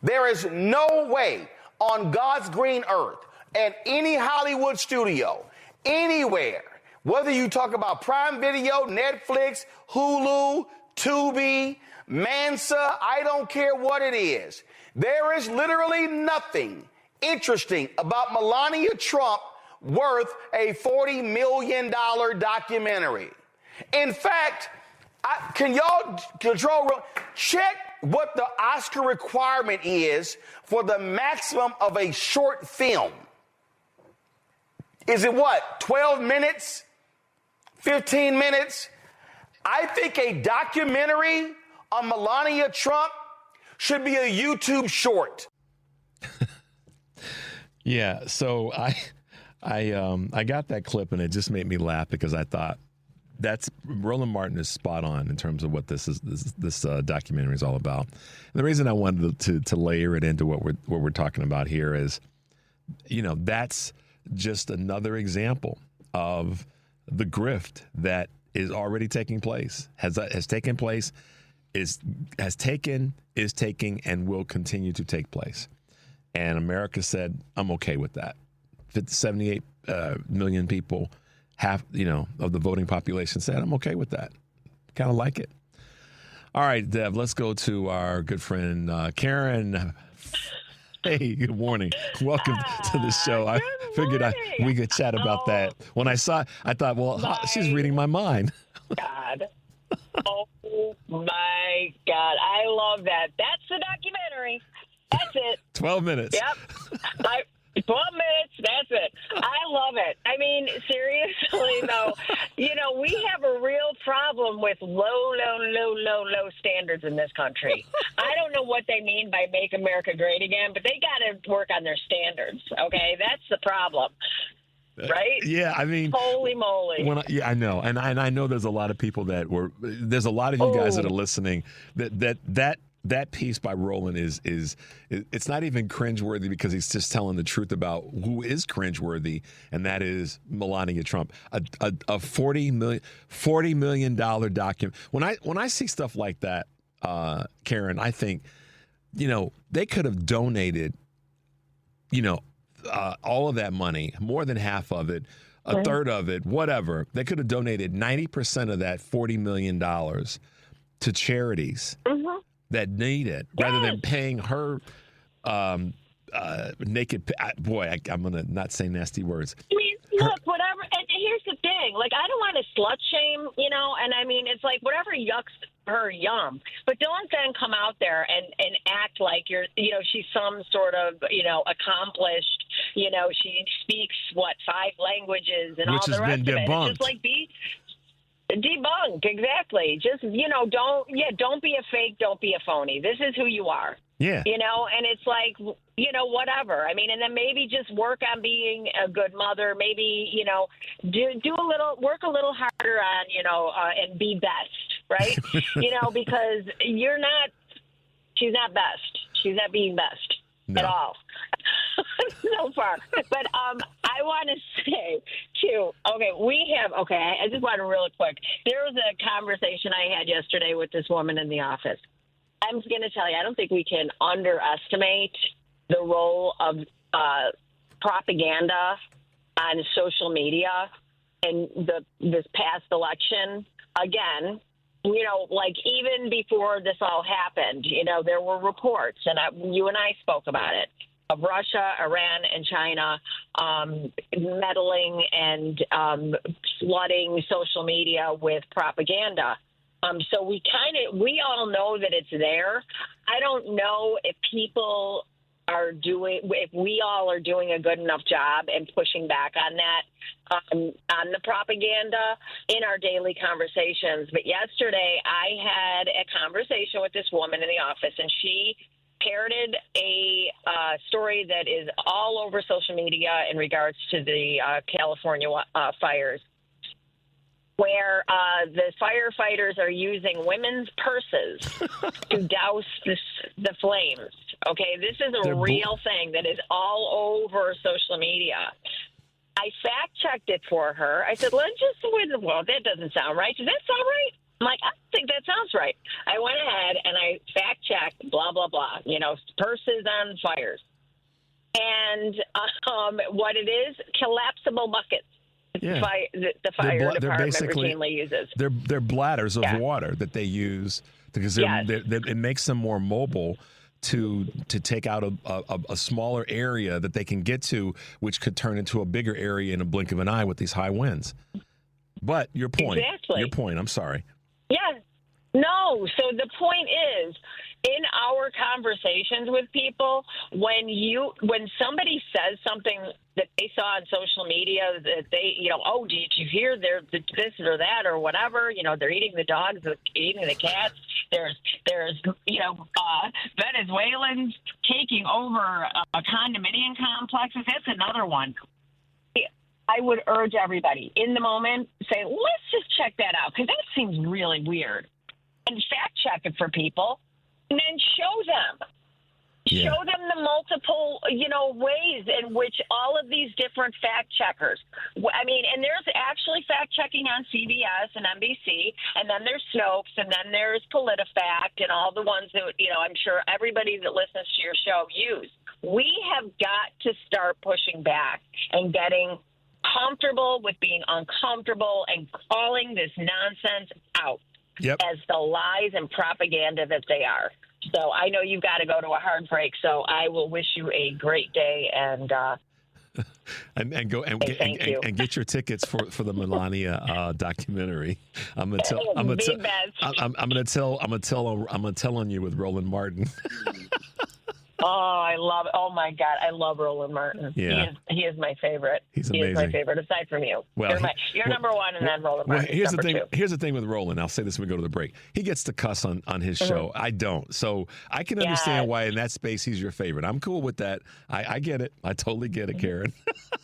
There is no way on God's green earth at any Hollywood studio, anywhere, whether you talk about Prime Video, Netflix, Hulu, Tubi, Mansa, I don't care what it is. There is literally nothing interesting about Melania Trump worth a $40 million documentary. In fact, can y'all check what the Oscar requirement is for the maximum of a short film? Is it what, 12 minutes, 15 minutes? I think a documentary on Melania Trump should be a YouTube short. Yeah, so I got that clip and it just made me laugh because I thought Roland Martin is spot on in terms of what this documentary is all about. And the reason I wanted to layer it into what we're talking about here is, that's just another example of the grift that is already taking place, has taken place, is taking, and will continue to take place. And America said, I'm okay with that. 78 million people, half, of the voting population said, I'm okay with that. Kind of like it. All right, Dev, let's go to our good friend, Karen. Hey, good morning. Welcome to the show. I figured we could chat about that. When I saw it, I thought, she's reading my mind. God. Oh, my God. I love that. That's the documentary. That's it. 12 minutes. Yep. 12 minutes, that's it. I love it. I mean, seriously, though, we have a real problem with low standards in this country. I don't know what they mean by make America great again, but they got to work on their standards, okay? That's the problem. Right? Yeah, I mean, holy moly! I know, and I know there's a lot of people there's a lot of you guys that are listening that piece by Roland is it's not even cringeworthy because he's just telling the truth about who is cringeworthy, and that is Melania Trump. A $40 million document. When I see stuff like that, Karen, I think, they could have donated, all of that money, more than half of it, a third of it, whatever. They could have donated 90% of that $40 million to charities that need it, rather than paying her naked. Boy, I'm going to not say nasty words. I mean, look, whatever. And here's the thing. Like, I don't want to slut shame, and I mean, it's like whatever yucks her yum. But don't then come out there and act like she's some sort of, accomplished, she speaks, 5 languages and which all the rest of it. It's just like, debunked, exactly. Just, don't be a fake, don't be a phony. This is who you are. Yeah. And it's like, whatever. I mean, and then maybe just work on being a good mother. Maybe, work a little harder on, and be best, right? Because she's not best. She's not being best at all. So far. But I want to say, too, I just want to really quick. There was a conversation I had yesterday with this woman in the office. I'm going to tell you, I don't think we can underestimate the role of propaganda on social media in this past election. Again, even before this all happened, there were reports, and you and I spoke about it, of Russia, Iran, and China meddling and flooding social media with propaganda. So we all know that it's there. I don't know if if we all are doing a good enough job and pushing back on that, on the propaganda in our daily conversations. But yesterday I had a conversation with this woman in the office, and she parroted a story that is all over social media in regards to the California fires, where the firefighters are using women's purses to douse the flames. Okay, this is a real thing that is all over social media. I fact-checked it for her. I said, that doesn't sound right. Does that sound right? I'm like, I don't think that sounds right. I went ahead and I fact-checked, blah, blah, blah, purses on fires. And what it is, collapsible buckets. Yeah. The fire department routinely uses. They're bladders of water that they use because it makes them more mobile to take out a smaller area that they can get to, which could turn into a bigger area in a blink of an eye with these high winds. But your point, I'm sorry. Yeah. No. So the point is, in our conversations with people, when somebody says something that they saw on social media that they, oh, did you hear they're this or that or whatever? They're eating the dogs, they're eating the cats. There's Venezuelans taking over condominium complexes. That's another one. I would urge everybody in the moment, say, let's just check that out, because that seems really weird. And fact check it for people, and then show them. Yeah. Show them the multiple, ways in which all of these different fact checkers. I mean, and there's actually fact checking on CBS and NBC, and then there's Snopes, and then there's PolitiFact, and all the ones that, I'm sure everybody that listens to your show use. We have got to start pushing back and getting comfortable with being uncomfortable and calling this nonsense out as the lies and propaganda that they are. So I know you've got to go to a hard break, so I will wish you a great day and get your tickets for the Melania documentary. I'm gonna tell on you with Roland Martin. Oh, I love it. Oh, my God. I love Roland Martin. Yeah. He is my favorite. He's amazing. He is my favorite, aside from you. Well, you're number one, and then Roland Martin. Here's the thing. Two. Here's the thing with Roland. I'll say this when we go to the break. He gets to cuss on his show. I don't. So I can understand why in that space he's your favorite. I'm cool with that. I get it. I totally get it, Karen.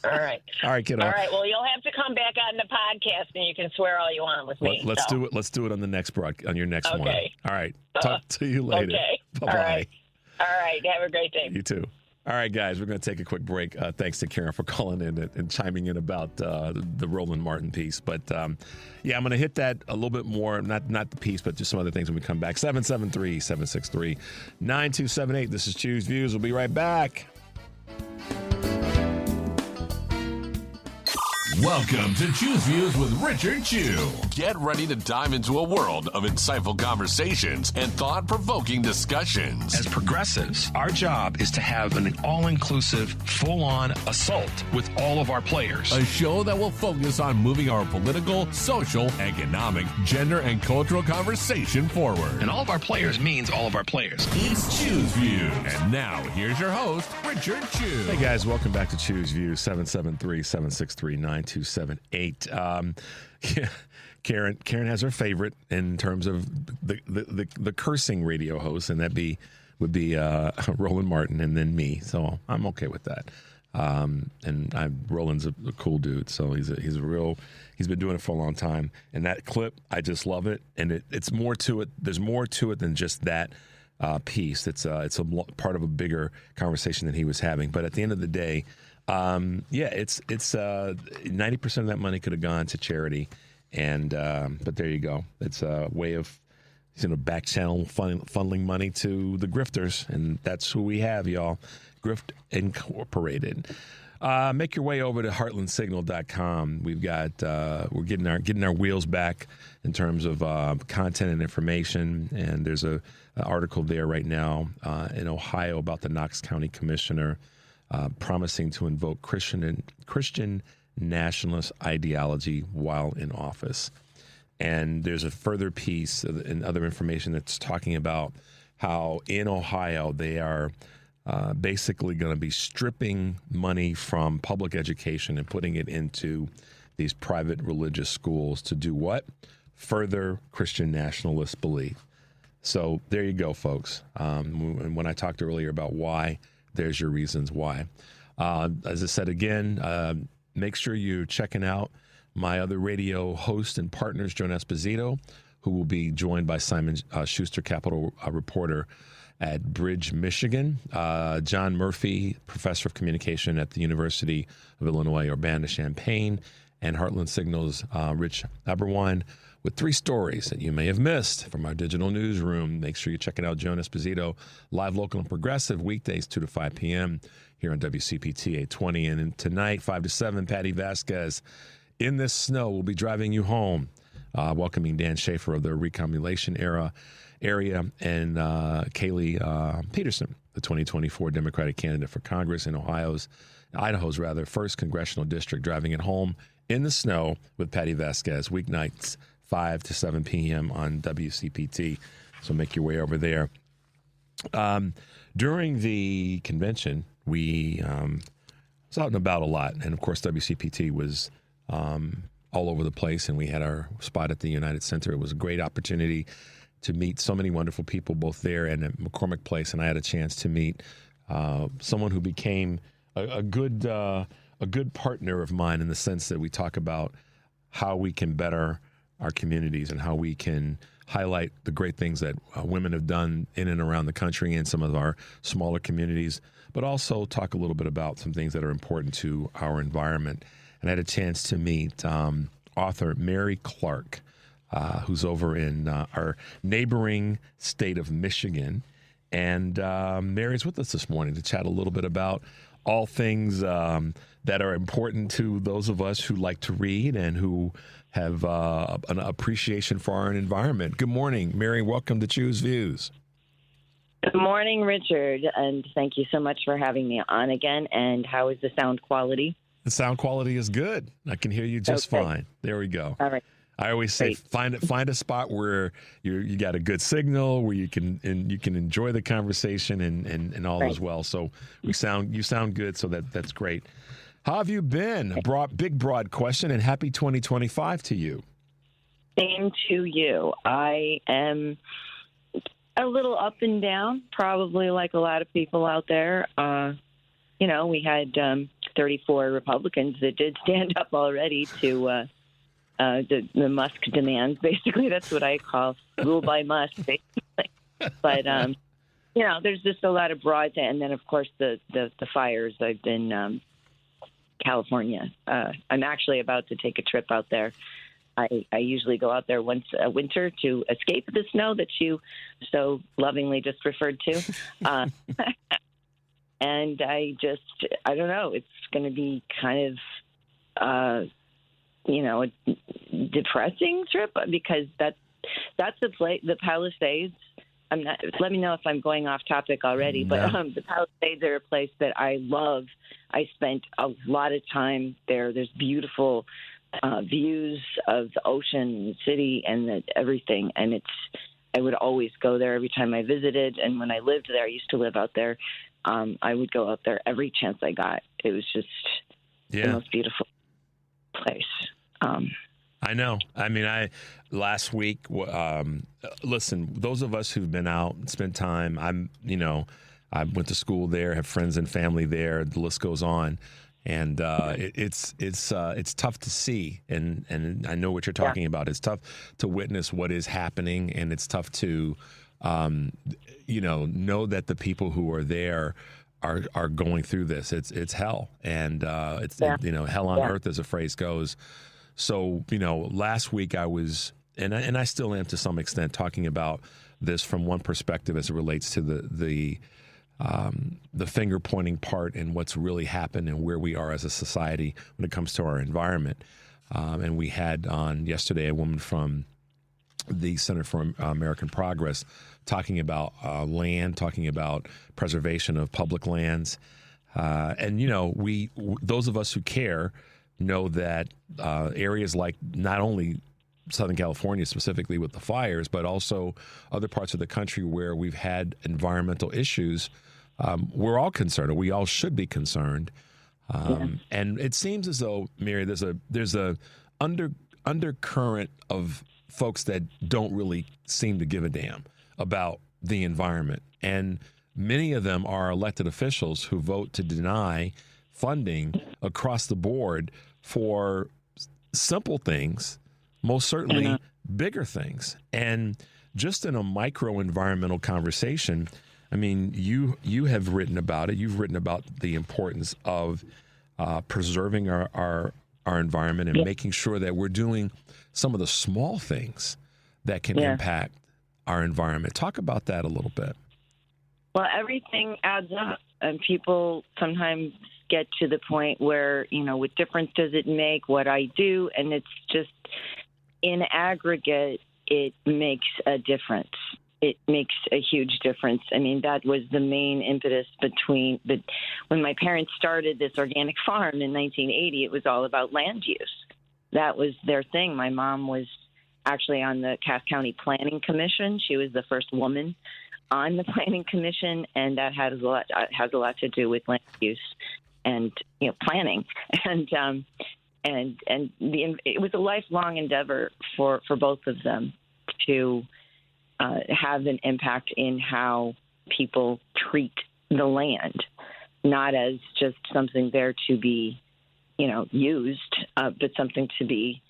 All right. All right, kiddo. All right. Well, you'll have to come back on the podcast, and you can swear all you want with me. Let's do it. Let's do it on the next on your next one. Okay. All right. Talk to you later. Okay. Bye-bye. All right. Have a great day. You too. All right, guys, we're going to take a quick break. Thanks to Karen for calling in and chiming in about the Roland Martin piece. But, I'm going to hit that a little bit more, not the piece, but just some other things when we come back. 773-763-9278. This is Choose Views. We'll be right back. Welcome to Choose Views with Richard Chew. Get ready to dive into a world of insightful conversations and thought-provoking discussions. As progressives, our job is to have an all-inclusive, full-on assault with all of our players. A show that will focus on moving our political, social, economic, gender, and cultural conversation forward. And all of our players means all of our players. It's Choose Views. And now, here's your host, Richard Chew. Hey, guys, welcome back to Choose Views, 773-763-9278. Karen has her favorite in terms of the cursing radio host, and would be Roland Martin, and then me. So I'm okay with that. Roland's a cool dude, so he's been doing it for a long time. And that clip, I just love it, and it's more to it. There's more to it than just that piece. It's a part of a bigger conversation that he was having. But at the end of the day. It's 90% of that money could have gone to charity, and but there you go. It's a way of back channel funneling money to the grifters, and that's who we have, y'all. Grift Incorporated. Make your way over to heartlandsignal.com. We've got we're getting our wheels back in terms of content and information, and there's a article there right now in Ohio about the Knox County Commissioner. Promising to invoke Christian nationalist ideology while in office. And there's a further piece and other information that's talking about how in Ohio they are basically going to be stripping money from public education and putting it into these private religious schools to do what? Further Christian nationalist belief. So there you go, folks. When I talked earlier about why, there's your reasons why. As I said again, make sure you're checking out my other radio host and partners, Joan Esposito, who will be joined by Simon Schuster, Capitol reporter at Bridge, Michigan. John Murphy, professor of communication at the University of Illinois, Urbana-Champaign, and Heartland Signal's Rich Eberwine, with 3 stories that you may have missed from our digital newsroom. Make sure you're checking out Joan Esposito, live, local, and progressive, weekdays 2 to 5 p.m. here on WCPT 820. And tonight, 5 to 7, Patty Vasquez, In This Snow, will be driving you home, welcoming Dan Schaefer of the Recombination area, and Kaylee Peterson, the 2024 Democratic candidate for Congress in Idaho's 1st Congressional District, driving it home in the snow with Patty Vasquez, weeknights 5 to 7 p.m. on WCPT. So make your way over there. During the convention, we was out and about a lot. And, of course, WCPT was all over the place, and we had our spot at the United Center. It was a great opportunity to meet so many wonderful people both there and at McCormick Place, and I had a chance to meet someone who became a good partner of mine in the sense that we talk about how we can better our communities and how we can highlight the great things that women have done in and around the country and some of our smaller communities, but also talk a little bit about some things that are important to our environment. And I had a chance to meet author Mary Clark, who's over in our neighboring state of Michigan. And Mary's with us this morning to chat a little bit about all things that are important to those of us who like to read and who have an appreciation for our environment. Good morning, Mary. Welcome to Choose Views. Good morning, Richard, and thank you so much for having me on again. And how is the sound quality? The sound quality is good. I can hear you just fine. There we go. All right. I always say find a spot where you got a good signal where you can enjoy the conversation and all as well. So you sound good. So that's great. How have you been? Big broad question, and happy 2025 to you. Same to you. I am a little up and down, probably like a lot of people out there. We had 34 Republicans that did stand up already to the Musk demands. Basically, that's what I call rule by Musk, basically. But, there's just a lot of broad, and then, of course, the fires. I've been California. I'm actually about to take a trip out there. I usually go out there once a winter to escape the snow that you so lovingly just referred to. And I don't know, it's going to be kind of, a depressing trip because that's the Palisades. Let me know if I'm going off topic already, but the Palisades are a place that I love. I spent a lot of time there. There's beautiful views of the ocean, city, and everything. And I would always go there every time I visited. And when I lived there, I used to live out there. I would go out there every chance I got. It was just the most beautiful place. I know. I mean, last week, listen, those of us who've been out and spent time, I went to school there, have friends and family there. The list goes on. And it's tough to see. And I know what you're talking about. It's tough to witness what is happening. And it's tough to, know that the people who are there are going through this. It's hell. And hell on earth, as a phrase goes. So, last week I was, and I still am to some extent, talking about this from one perspective as it relates to the finger pointing part and what's really happened and where we are as a society when it comes to our environment. And we had on yesterday a woman from the Center for American Progress talking about land, talking about preservation of public lands. And those of us who care know that areas like not only Southern California specifically with the fires, but also other parts of the country where we've had environmental issues, we're all concerned, or we all should be concerned. And it seems as though, Mary, there's a undercurrent of folks that don't really seem to give a damn about the environment. And many of them are elected officials who vote to deny funding across the board for simple things, most certainly bigger things. And just in a micro environmental conversation, I mean, you have written about it. You've written about the importance of preserving our environment and making sure that we're doing some of the small things that can impact our environment. Talk about that a little bit. Well, everything adds up, and people sometimes get to the point where, what difference does it make what I do? And it's just, in aggregate, it makes a difference. It makes a huge difference. I mean, that was the main impetus when my parents started this organic farm in 1980, it was all about land use. That was their thing. My mom was actually on the Cass County Planning Commission. She was the first woman on the Planning Commission, and that has a lot to do with land use and planning, and it was a lifelong endeavor for both of them to have an impact in how people treat the land, not as just something there to be used, but something to be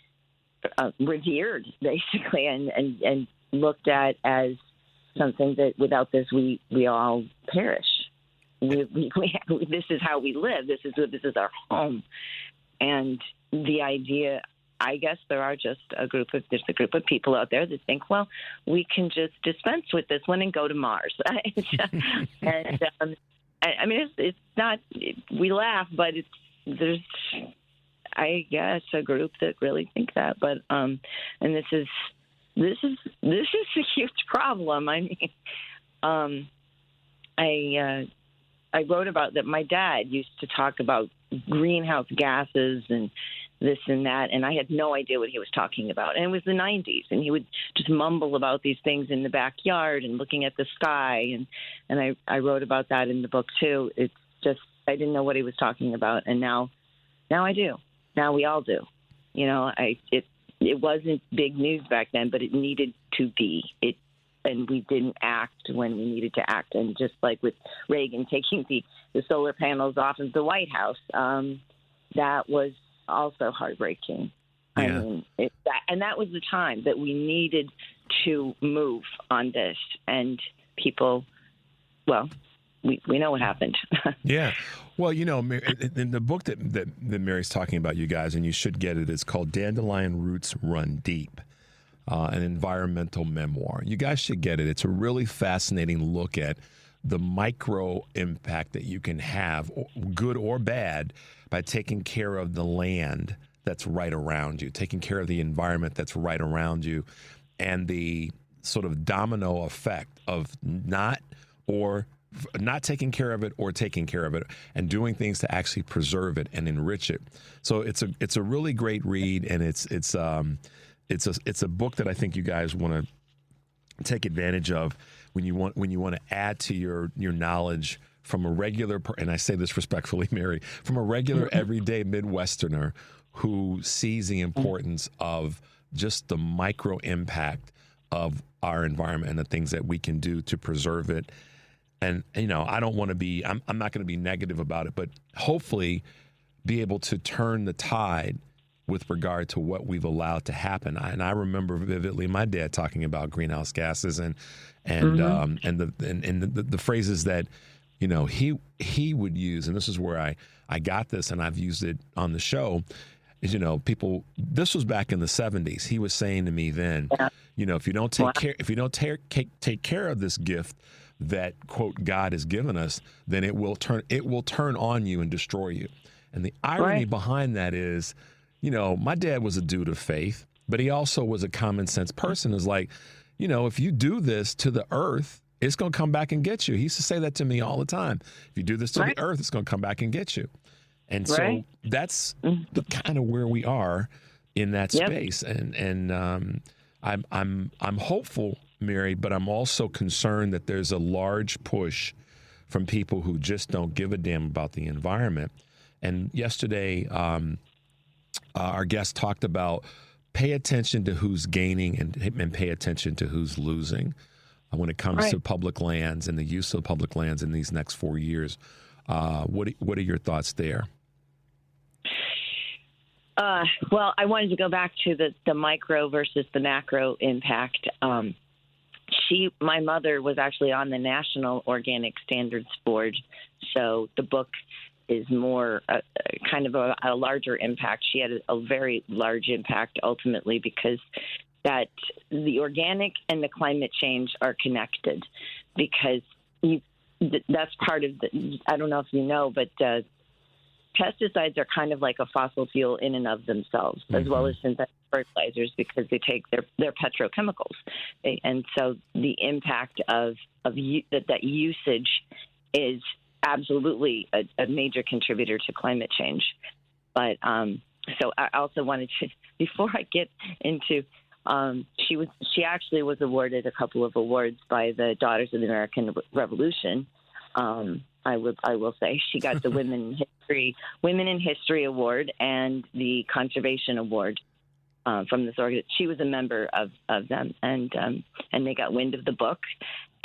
revered, basically, and looked at as something that without this we all perish. This is how we live. This is our home, and the idea. I guess there's a group of people out there that think, well, we can just dispense with this one and go to Mars. And I mean, it's not. We laugh, but there's, I guess, a group that really think that. But and this is a huge problem. I mean, I wrote about that. My dad used to talk about greenhouse gases and this and that, and I had no idea what he was talking about. And it was the 90s, and he would just mumble about these things in the backyard and looking at the sky, and I wrote about that in the book too. It's just I didn't know what he was talking about, and now I do. Now we all do. It wasn't big news back then, but it needed to be. And we didn't act when we needed to act. And just like with Reagan taking the solar panels off of the White House, that was also heartbreaking. Yeah. I mean, that was the time that we needed to move on this. And people, well, we know what happened. Yeah. Well, in the book that Mary's talking about, you guys, and you should get it, it's called Dandelion Roots Run Deep, an environmental memoir. You guys should get it. It's a really fascinating look at the micro impact that you can have, good or bad, by taking care of the land that's right around you, taking care of the environment that's right around you, and the sort of domino effect of not taking care of it or taking care of it, and doing things to actually preserve it and enrich it. So it's a really great read, and it's a book that I think you guys want to take advantage of when you want to add to your knowledge from a regular, and I say this respectfully, Mary, from a regular everyday Midwesterner who sees the importance of just the micro impact of our environment and the things that we can do to preserve it. And, I don't want to be, I'm not going to be negative about it, but hopefully be able to turn the tide with regard to what we've allowed to happen. And I remember vividly my dad talking about greenhouse gases and the phrases that, he would use. And this is where I got this, and I've used it on the show. Is, people, this was back in the 70s. He was saying to me then, if you don't take care of this gift that, quote, God has given us, then it will turn on you and destroy you. And the irony behind that is, my dad was a dude of faith, but he also was a common sense person. Is like, if you do this to the earth, it's going to come back and get you. He used to say that to me all the time. If you do this to the earth, it's going to come back and get you. And so that's the kind of where we are in that space. And I'm hopeful, Mary, but I'm also concerned that there's a large push from people who just don't give a damn about the environment. And yesterday, our guest talked about pay attention to who's gaining and pay attention to who's losing when it comes to public lands and the use of public lands in these next 4 years. What are your thoughts there? Well, I wanted to go back to the micro versus the macro impact. My mother was actually on the National Organic Standards Board, so the book is more kind of a larger impact. She had a very large impact ultimately because that the organic and the climate change are connected, because that's part of I don't know if you know, but pesticides are kind of like a fossil fuel in and of themselves, as well as synthetic fertilizers, because they take their petrochemicals. And so the impact of that usage is absolutely a major contributor to climate change. But so I also wanted to, before I get into She actually was awarded a couple of awards by the Daughters of the American Revolution. I will say she got the Women in History Award and the Conservation Award from this organization. She was a member of them, and they got wind of the book,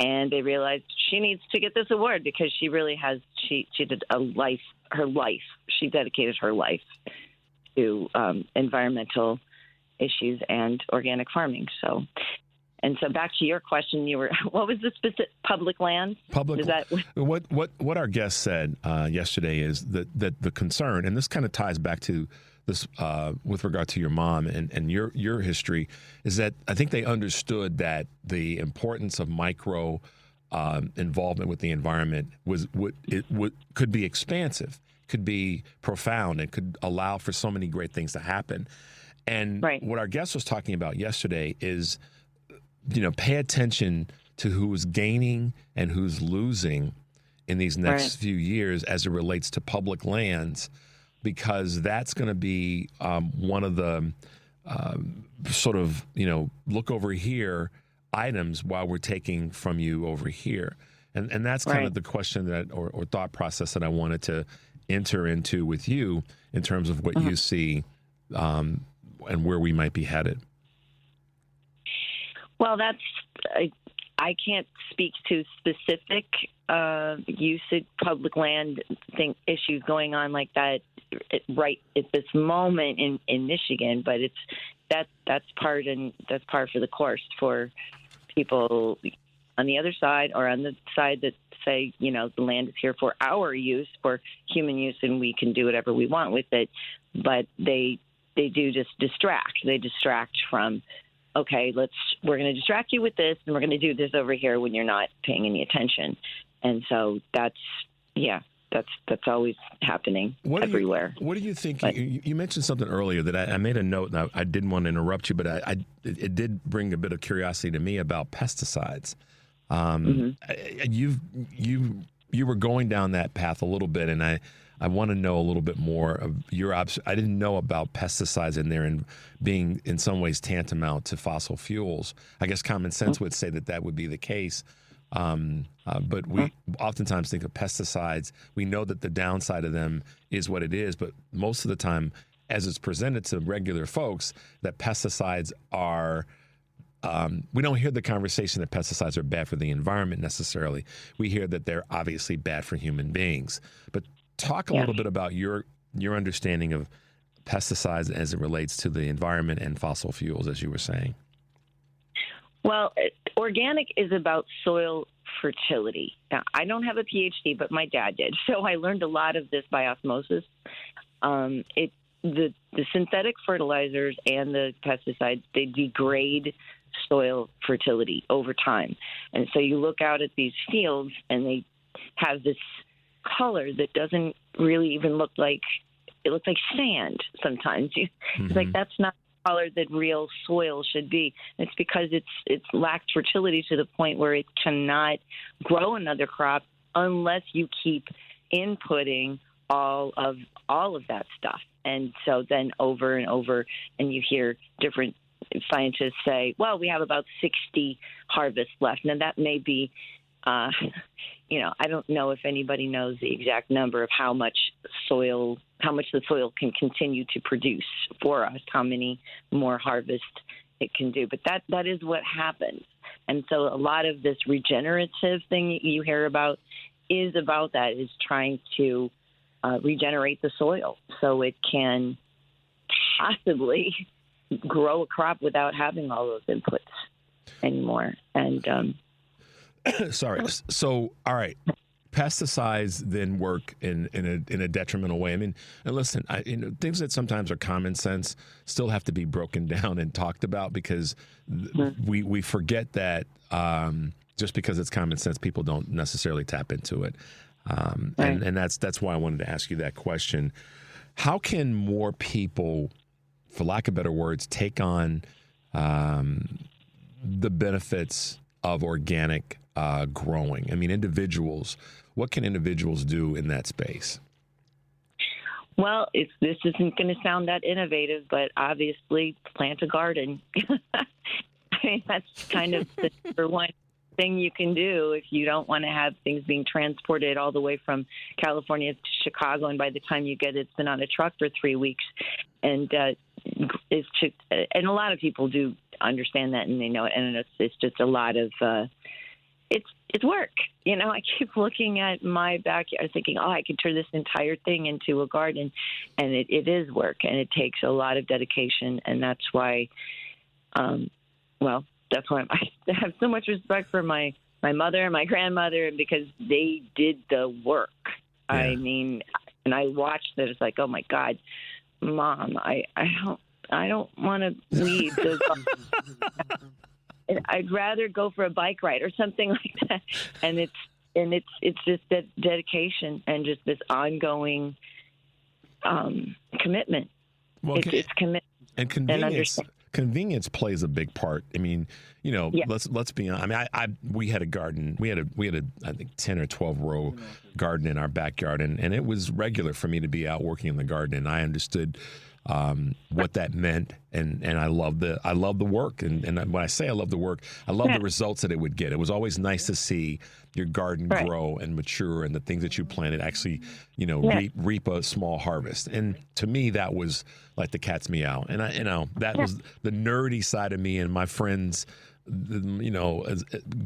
and they realized she needs to get this award because she really has. She did her life. She dedicated her life to environmental issues and organic farming. So back to your question, what was the specific public land? What our guest said yesterday is that the concern, and this kind of ties back to this with regard to your mom and your history, is that I think they understood that the importance of micro involvement with the environment could be expansive, could be profound, and could allow for so many great things to happen. And what our guest was talking about yesterday is, pay attention to who's gaining and who's losing in these next few years as it relates to public lands, because that's going to be one of the sort of, look over here items while we're taking from you over here. And that's kind of the question that or thought process that I wanted to enter into with you in terms of what you see and where we might be headed. Well, I can't speak to specific usage, public land issues going on like that right at this moment in Michigan, but that's par for the course for people on the other side or on the side that say, the land is here for our use, for human use, and we can do whatever we want with it. But they do just distract. They distract from, okay, we're going to distract you with this, and we're going to do this over here when you're not paying any attention. And so that's always happening everywhere. What do you think? You mentioned something earlier that I made a note, and I didn't want to interrupt you, but it did bring a bit of curiosity to me about pesticides. You were going down that path a little bit, and I want to know a little bit more of your I didn't know about pesticides in there and being in some ways tantamount to fossil fuels. I guess common sense would say that would be the case. But we oftentimes think of pesticides. We know that the downside of them is what it is, but most of the time, as it's presented to regular folks, that pesticides are we don't hear the conversation that pesticides are bad for the environment necessarily. We hear that they're obviously bad for human beings. But talk a little bit about your understanding of pesticides as it relates to the environment and fossil fuels, as you were saying. Well, organic is about soil fertility. Now, I don't have a PhD, but my dad did, so I learned a lot of this by osmosis. The synthetic fertilizers and the pesticides, they degrade soil fertility over time. And so you look out at these fields, and they have this color that doesn't really even look like – it looks like sand sometimes. It's like that's not the color that real soil should be. It's because it's lacked fertility to the point where it cannot grow another crop unless you keep inputting all of that stuff. And so then over and over, and you hear different scientists say, well, we have about 60 harvests left. Now, that may be, I don't know if anybody knows the exact number of how much the soil can continue to produce for us, how many more harvests it can do. But that is what happens. And so a lot of this regenerative thing you hear about is about that, is trying to regenerate the soil so it can possibly grow a crop without having all those inputs anymore. And sorry. So, all right. Pesticides then work in a detrimental way. I mean, and listen, things that sometimes are common sense still have to be broken down and talked about, because we forget that just because it's common sense, people don't necessarily tap into it. And that's why I wanted to ask you that question. How can more people, for lack of better words, take on the benefits of organic growing? I mean, individuals, what can individuals do in that space? Well, this isn't going to sound that innovative, but obviously plant a garden. I mean, that's kind of the number one thing you can do if you don't want to have things being transported all the way from California to Chicago, and by the time you get it, it's been on a truck for 3 weeks. And and a lot of people do understand that, and they know it, and it's just a lot of it's work. You know, I keep looking at my backyard thinking, I could turn this entire thing into a garden, and it is work, and it takes a lot of dedication, and that's why that's why I have so much respect for my mother and my grandmother, because they did the work. Yeah. I mean, and I watched it. It's like, oh my God, Mom, I don't want to lead. I'd rather go for a bike ride or something like that. And it's just that dedication and just this ongoing commitment. Well, it's commitment and convenience. Convenience plays a big part. I mean, you know, let's be honest. I mean, we had a garden. We had a I think 10 or 12 row garden in our backyard, and it was regular for me to be out working in the garden, and I understood what that meant, and I love the work, and when I say I love the work, I love the results that it would get. It was always nice to see your garden grow and mature, and the things that you planted actually, you know, reap a small harvest. And to me, that was like the cat's meow. And that was the nerdy side of me, and my friends, you know,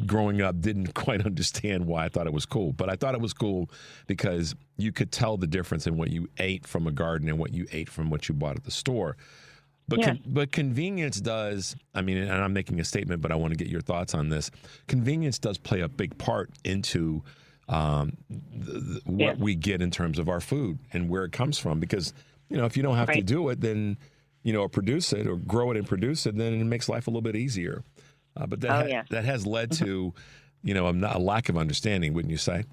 growing up didn't quite understand why I thought it was cool. But I thought it was cool because you could tell the difference in what you ate from a garden and what you ate from what you bought at the store. But convenience does, I mean, and I'm making a statement, but I want to get your thoughts on this. Convenience does play a big part into what we get in terms of our food and where it comes from. Because, you know, if you don't have to do it, then, you know, or produce it or grow it and produce it, then it makes life a little bit easier. But that has led to, you know, a lack of understanding, wouldn't you say?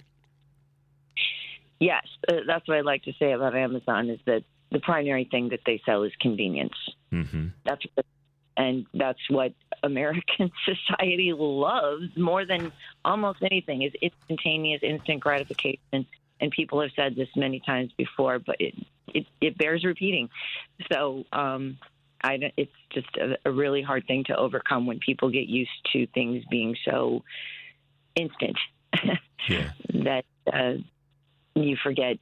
Yes, that's what I like to say about Amazon is that the primary thing that they sell is convenience. Mm-hmm. That's what American society loves more than almost anything is instantaneous, instant gratification. And people have said this many times before, but it bears repeating. So it's just a really hard thing to overcome when people get used to things being so instant that you forget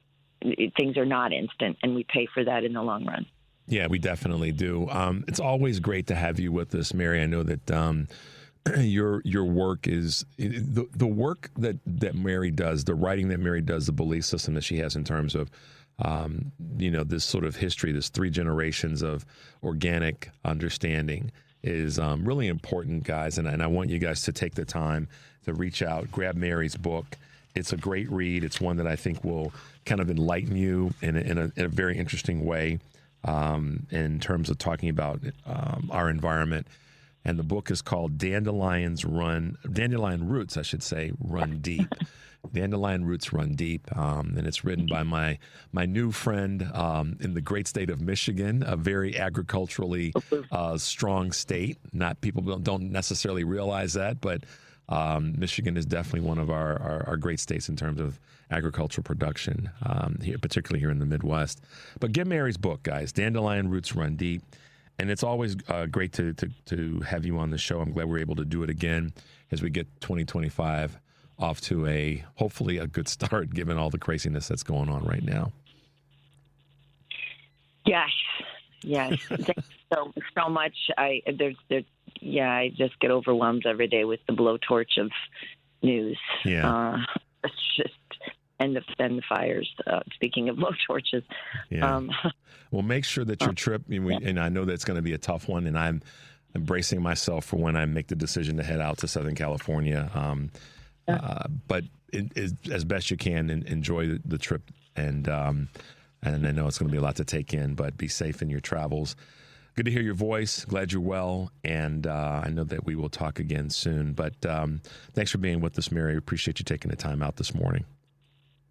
things are not instant, and we pay for that in the long run. Yeah, we definitely do. It's always great to have you with us, Mary. I know that your work is the work that Mary does, the writing that Mary does, the belief system that she has in terms of you know, this sort of history, this 3 generations of organic understanding is really important, guys. And I want you guys to take the time to reach out, grab Mary's book. It's a great read. It's one that I think will kind of enlighten you in a very interesting way in terms of talking about our environment. And the book is called Dandelion Roots, I should say, Run Deep. Dandelion Roots Run Deep, and it's written by my new friend in the great state of Michigan, a very agriculturally strong state. Not people don't necessarily realize that, but Michigan is definitely one of our great states in terms of agricultural production, here, particularly here in the Midwest. But get Mary's book, guys, Dandelion Roots Run Deep. And it's always great to have you on the show. I'm glad we're able to do it again as we get 2025 off to hopefully a good start, given all the craziness that's going on right now. Yes. Thank you so much. I just get overwhelmed every day with the blowtorch of news. Yeah. It's just and the fires. Speaking of blowtorches. Yeah. Well, make sure that your trip, and I know that's going to be a tough one, and I'm embracing myself for when I make the decision to head out to Southern California. But as best you can, enjoy the trip, and I know it's going to be a lot to take in, but be safe in your travels. Good to hear your voice. Glad you're well, and I know that we will talk again soon. But thanks for being with us, Mary. Appreciate you taking the time out this morning.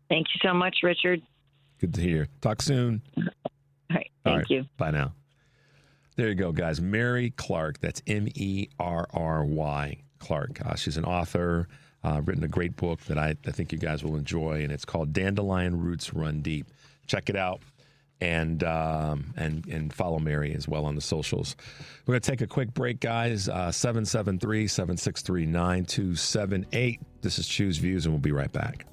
Thank you so much, Richard. Good to hear. Talk soon. All right. Thank you. Bye now. There you go, guys. Mary Clark. That's Merry Clark. She's an author. Written a great book that I think you guys will enjoy, and it's called Dandelion Roots Run Deep. Check it out. and follow Mary as well on the socials. We're going to take a quick break, guys. 773-763-9278. This is Choose Views, and we'll be right back.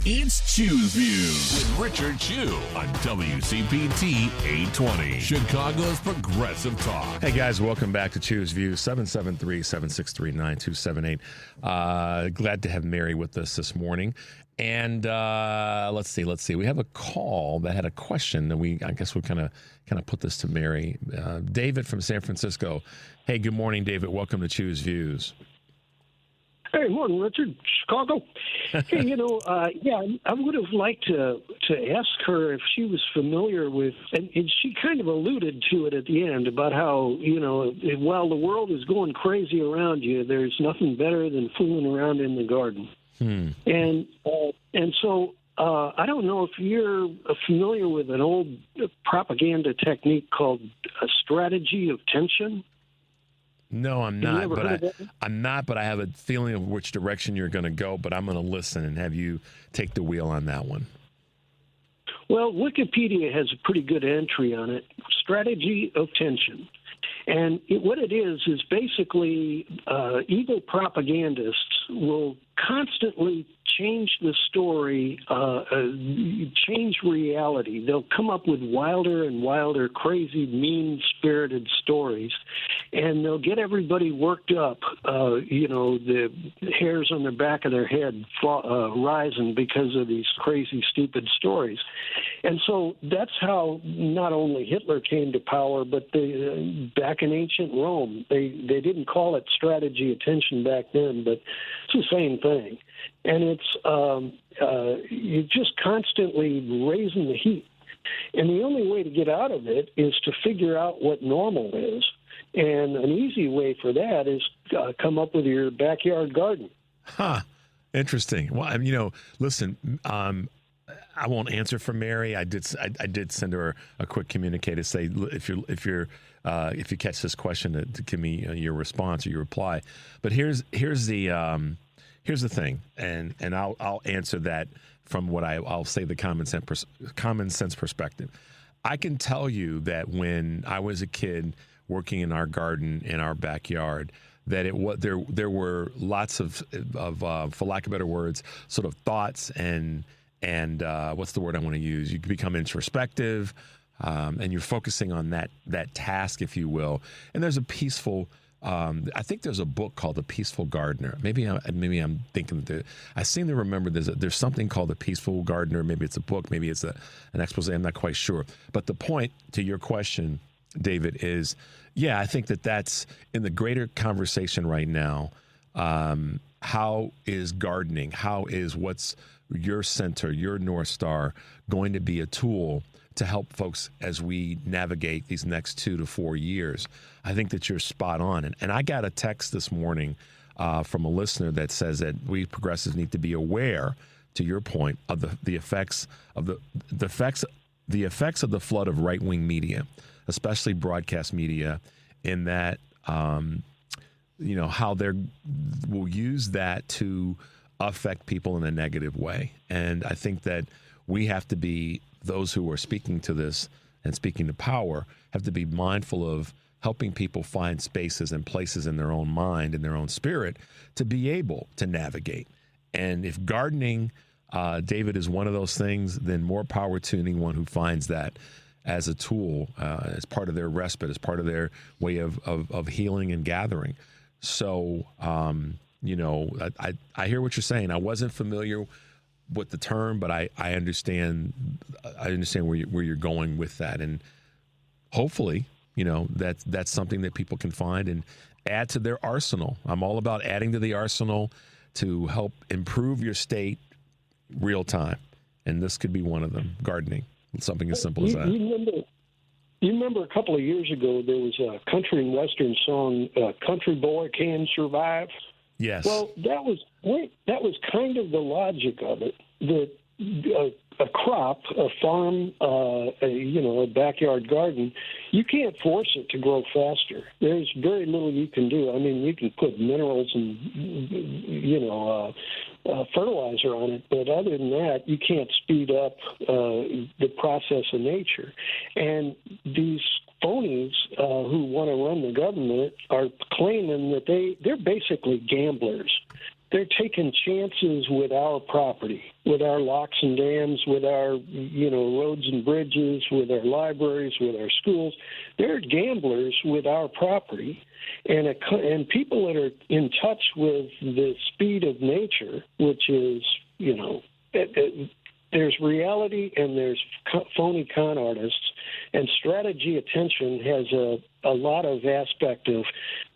It's Choose Views with Richard Chew on WCPT 820, Chicago's Progressive Talk. Hey, guys, welcome back to Choose Views, 773-763-9278. Glad to have Mary with us this morning. And let's see. We have a call that had a question that I guess we'll kind of put this to Mary. David from San Francisco. Hey, good morning, David. Welcome to Choose Views. Hey, morning, Richard. Chicago. Hey, I would have liked to ask her if she was familiar with, and she kind of alluded to it at the end about how, while the world is going crazy around you, there's nothing better than fooling around in the garden. And so I don't know if you're familiar with an old propaganda technique called a strategy of tension. No, I'm not. But I have a feeling of which direction you're going to go. But I'm going to listen and have you take the wheel on that one. Well, Wikipedia has a pretty good entry on it. Strategy of tension. And what it is basically evil propagandists will constantly change the story, change reality. They'll come up with wilder and wilder, crazy, mean-spirited stories, and they'll get everybody worked up, the hairs on the back of their head rising because of these crazy, stupid stories. And so that's how not only Hitler came to power, but back in ancient Rome, they didn't call it strategy of tension back then, but it's the same thing. And it's you're just constantly raising the heat. And the only way to get out of it is to figure out what normal is. And an easy way for that is come up with your backyard garden. Huh. Interesting. Well, listen, I won't answer for Mary. I did send her a quick communique to say if you catch this question to give me your response or your reply. But here's the thing, and I'll answer that from what I'll say the common sense perspective. I can tell you that when I was a kid working in our garden in our backyard, that there were lots of for lack of better words, sort of thoughts and what's the word I want to use? You can become introspective, and you're focusing on that task, if you will. And there's a peaceful. I think there's a book called The Peaceful Gardener. Maybe I'm thinking that I seem to remember there's something called The Peaceful Gardener. Maybe it's a book. Maybe it's an expose. I'm not quite sure. But the point to your question, David, is I think that's in the greater conversation right now. How is gardening? How is what's your center, your North Star, going to be a tool to help folks as we navigate these next 2 to 4 years? I think that you're spot on. And I got a text this morning from a listener that says that we progressives need to be aware, to your point, of the effects of the effects of the flood of right-wing media, especially broadcast media, in that how they will use that to affect people in a negative way. And I think that we have to be, those who are speaking to this and speaking to power, have to be mindful of helping people find spaces and places in their own mind and their own spirit to be able to navigate. And if gardening, David, is one of those things, then more power to anyone who finds that as a tool, as part of their respite, as part of their way of healing and gathering. So, I hear what you're saying. I wasn't familiar with the term, but I understand where you're going with that. And hopefully, that's something that people can find and add to their arsenal. I'm all about adding to the arsenal to help improve your state real time. And this could be one of them, gardening. Something as simple as that. You remember a couple of years ago, there was a country and western song, Country Boy Can Survive? Yes. Well, that was kind of the logic of it, that a crop, a farm, a backyard garden, you can't force it to grow faster. There's very little you can do. I mean, you can put minerals and, fertilizer on it, but other than that, you can't speed up the process of nature. And these phonies who want to run the government are claiming that they're basically gamblers. They're taking chances with our property, with our locks and dams, with our, roads and bridges, with our libraries, with our schools. They're gamblers with our property. And people that are in touch with the speed of nature, which is, there's reality and there's phony con artists, and strategy attention has a lot of aspect of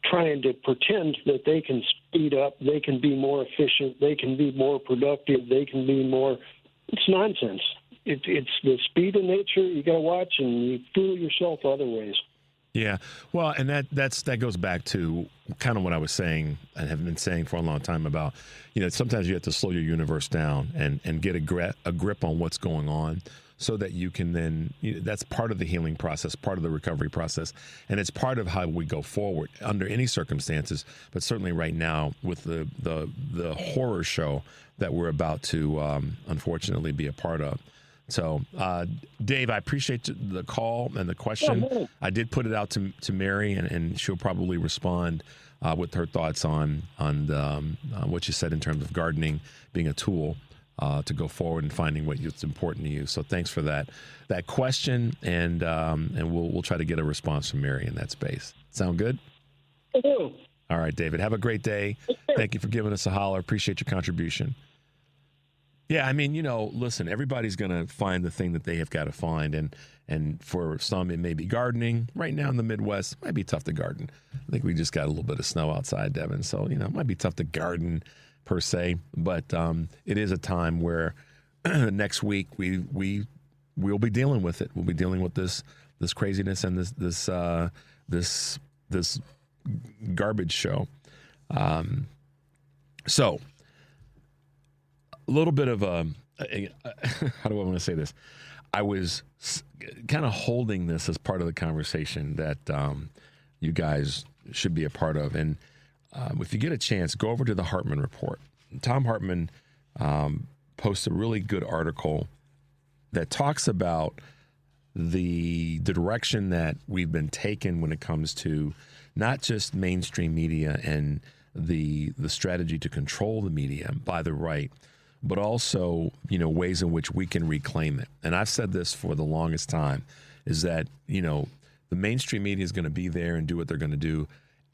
trying to pretend that they can speed up, they can be more efficient, they can be more productive, they can be more. It's nonsense. It's the speed of nature you got to watch, and you fool yourself other ways. Yeah, well, and that goes back to kind of what I was saying and have been saying for a long time about, sometimes you have to slow your universe down and get a grip on what's going on, so that you can then, that's part of the healing process, part of the recovery process, and it's part of how we go forward under any circumstances, but certainly right now with the horror show that we're about to unfortunately be a part of. So, Dave, I appreciate the call and the question. Yeah, I did put it out to Mary, and she'll probably respond with her thoughts on what you said in terms of gardening being a tool to go forward and finding what's important to you. So, thanks for that question, and we'll try to get a response from Mary in that space. Sound good? I do. All right, David. Have a great day. Thank you for giving us a holler. Appreciate your contribution. Yeah, I mean, listen, everybody's going to find the thing that they have got to find. And for some, it may be gardening. Right now in the Midwest, it might be tough to garden. I think we just got a little bit of snow outside, Devin. So, it might be tough to garden per se. But it is a time where next week we'll be dealing with it. We'll be dealing with this craziness and this garbage show. So, a little bit of how do I want to say this? I was kind of holding this as part of the conversation that you guys should be a part of. And if you get a chance, go over to the Hartman Report. Tom Hartman posts a really good article that talks about the direction that we've been taken when it comes to not just mainstream media and the strategy to control the media by the right, but also, ways in which we can reclaim it. And I've said this for the longest time, is that, the mainstream media is going to be there and do what they're going to do.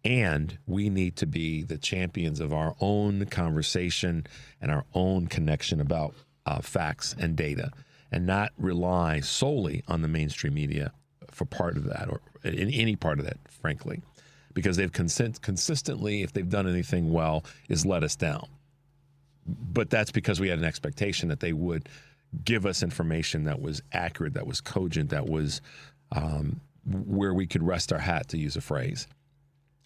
And we need to be the champions of our own conversation and our own connection about facts and data, and not rely solely on the mainstream media for part of that, or in any part of that, frankly, because they've consistently, if they've done anything well, is let us down. But that's because we had an expectation that they would give us information that was accurate, that was cogent, that was where we could rest our hat, to use a phrase.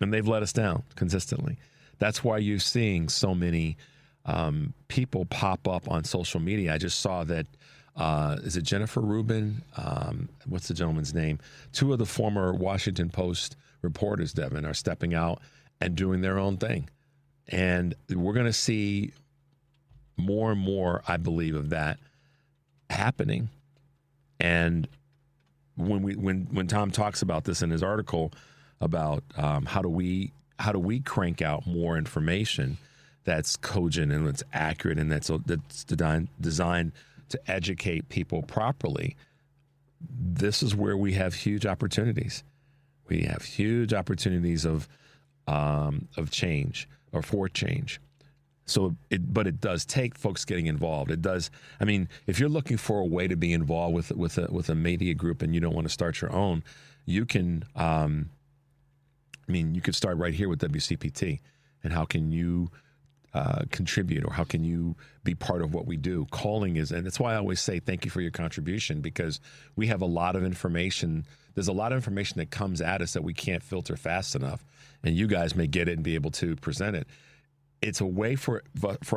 And they've let us down consistently. That's why you're seeing so many people pop up on social media. I just saw that, is it Jennifer Rubin? What's the gentleman's name? Two of the former Washington Post reporters, Devin, are stepping out and doing their own thing. And we're going to see more and more, I believe, of that happening. And when Tom talks about this in his article about how do we crank out more information that's cogent and that's accurate and that's designed to educate people properly, this is where we have huge opportunities. We have huge opportunities of change, or for change. So, but it does take folks getting involved. It does. I mean, if you're looking for a way to be involved with a media group and you don't want to start your own, you can. You could start right here with WCPT, and how can you contribute, or how can you be part of what we do? Calling is, and that's why I always say thank you for your contribution, because we have a lot of information. There's a lot of information that comes at us that we can't filter fast enough, and you guys may get it and be able to present it. it's a way for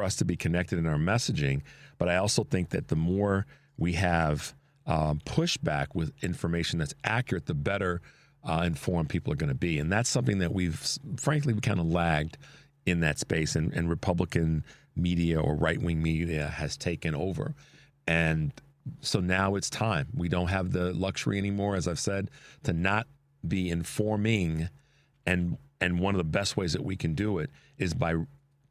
us to be connected in our messaging. But I also think that the more we have pushback with information that's accurate, the better informed people are going to be. And that's something that we kind of lagged in that space, and Republican media or right-wing media has taken over. And so now it's time. We don't have the luxury anymore, as I've said, to not be informing. And one of the best ways that we can do it is by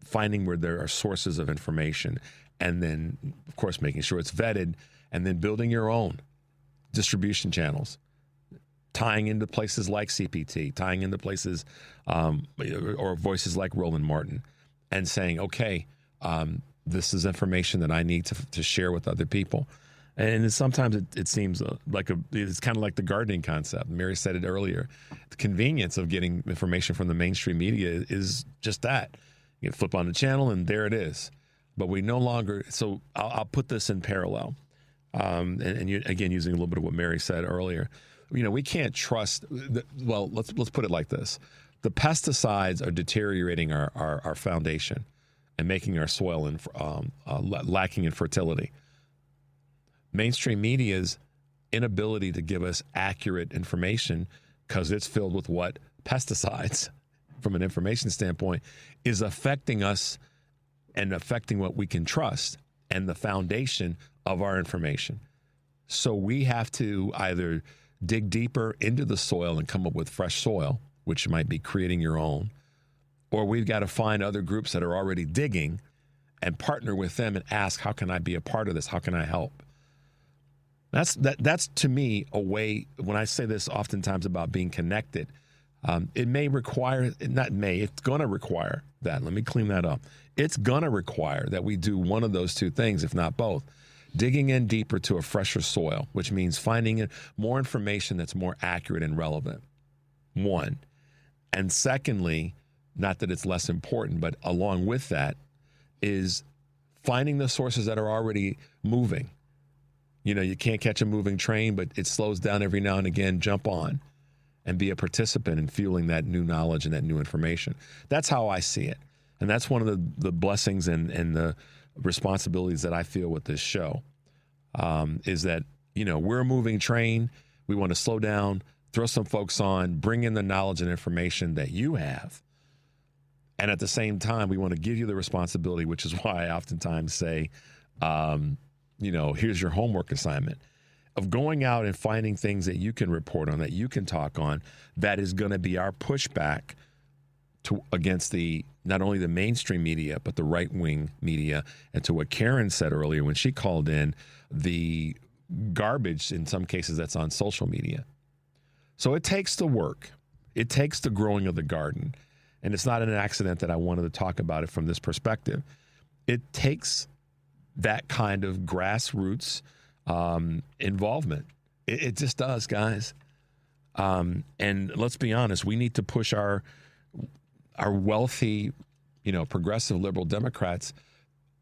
finding where there are sources of information, and then, of course, making sure it's vetted, and then building your own distribution channels, tying into places like CPT, tying into places or voices like Roland Martin, and saying, okay, this is information that I need to share with other people. And sometimes it seems it's kind of like the gardening concept. Mary said it earlier. The convenience of getting information from the mainstream media is just that. You flip on the channel and there it is. But we no longer, so I'll put this in parallel. And you, again, using a little bit of what Mary said earlier, we can't trust, let's put it like this. The pesticides are deteriorating our foundation and making our soil lacking in fertility. Mainstream media's inability to give us accurate information, because it's filled with what pesticides, from an information standpoint, is affecting us and affecting what we can trust and the foundation of our information. So we have to either dig deeper into the soil and come up with fresh soil, which might be creating your own, or we've got to find other groups that are already digging and partner with them and ask, how can I be a part of this? How can I help? That's to me a way, when I say this oftentimes about being connected, it may require, it's going to require that. Let me clean that up. It's going to require that we do one of those two things, if not both. Digging in deeper to a fresher soil, which means finding more information that's more accurate and relevant. One. And secondly, not that it's less important, but along with that is finding the sources that are already moving. You can't catch a moving train, but it slows down every now and again. Jump on and be a participant in fueling that new knowledge and that new information. That's how I see it. And that's one of the blessings and the responsibilities that I feel with this show, is that, we're a moving train. We want to slow down, throw some folks on, bring in the knowledge and information that you have. And at the same time, we want to give you the responsibility, which is why I oftentimes say, here's your homework assignment of going out and finding things that you can report on, that you can talk on, that is going to be our pushback against not only the mainstream media, but the right-wing media. And to what Karen said earlier when she called in, the garbage in some cases that's on social media. So it takes the work. It takes the growing of the garden. And it's not an accident that I wanted to talk about it from this perspective. It takes that kind of grassroots involvement. It just does, guys. And let's be honest, we need to push our wealthy, progressive liberal Democrats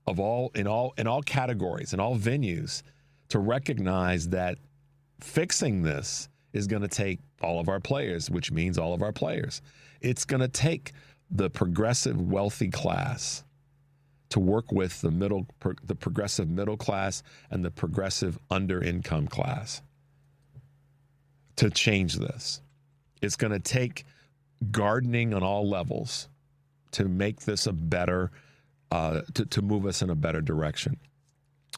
in all categories, in all venues, to recognize that fixing this is going to take all of our players, which means all of our players. It's going to take the progressive wealthy class to work with the progressive middle class and the progressive under-income class to change this. It's going to take gardening on all levels to make this a better, to move us in a better direction.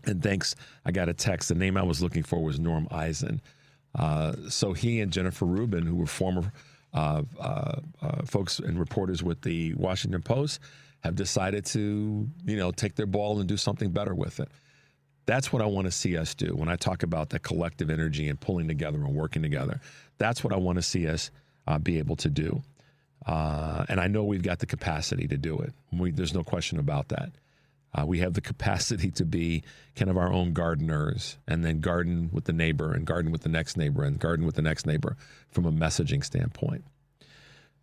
And thanks, I got a text. The name I was looking for was Norm Eisen. So he and Jennifer Rubin, who were former folks and reporters with the Washington Post, have decided to, take their ball and do something better with it. That's what I want to see us do. When I talk about that collective energy and pulling together and working together, that's what I want to see us be able to do. And I know we've got the capacity to do it. There's no question about that. We have the capacity to be kind of our own gardeners, and then garden with the neighbor and garden with the next neighbor and garden with the next neighbor from a messaging standpoint.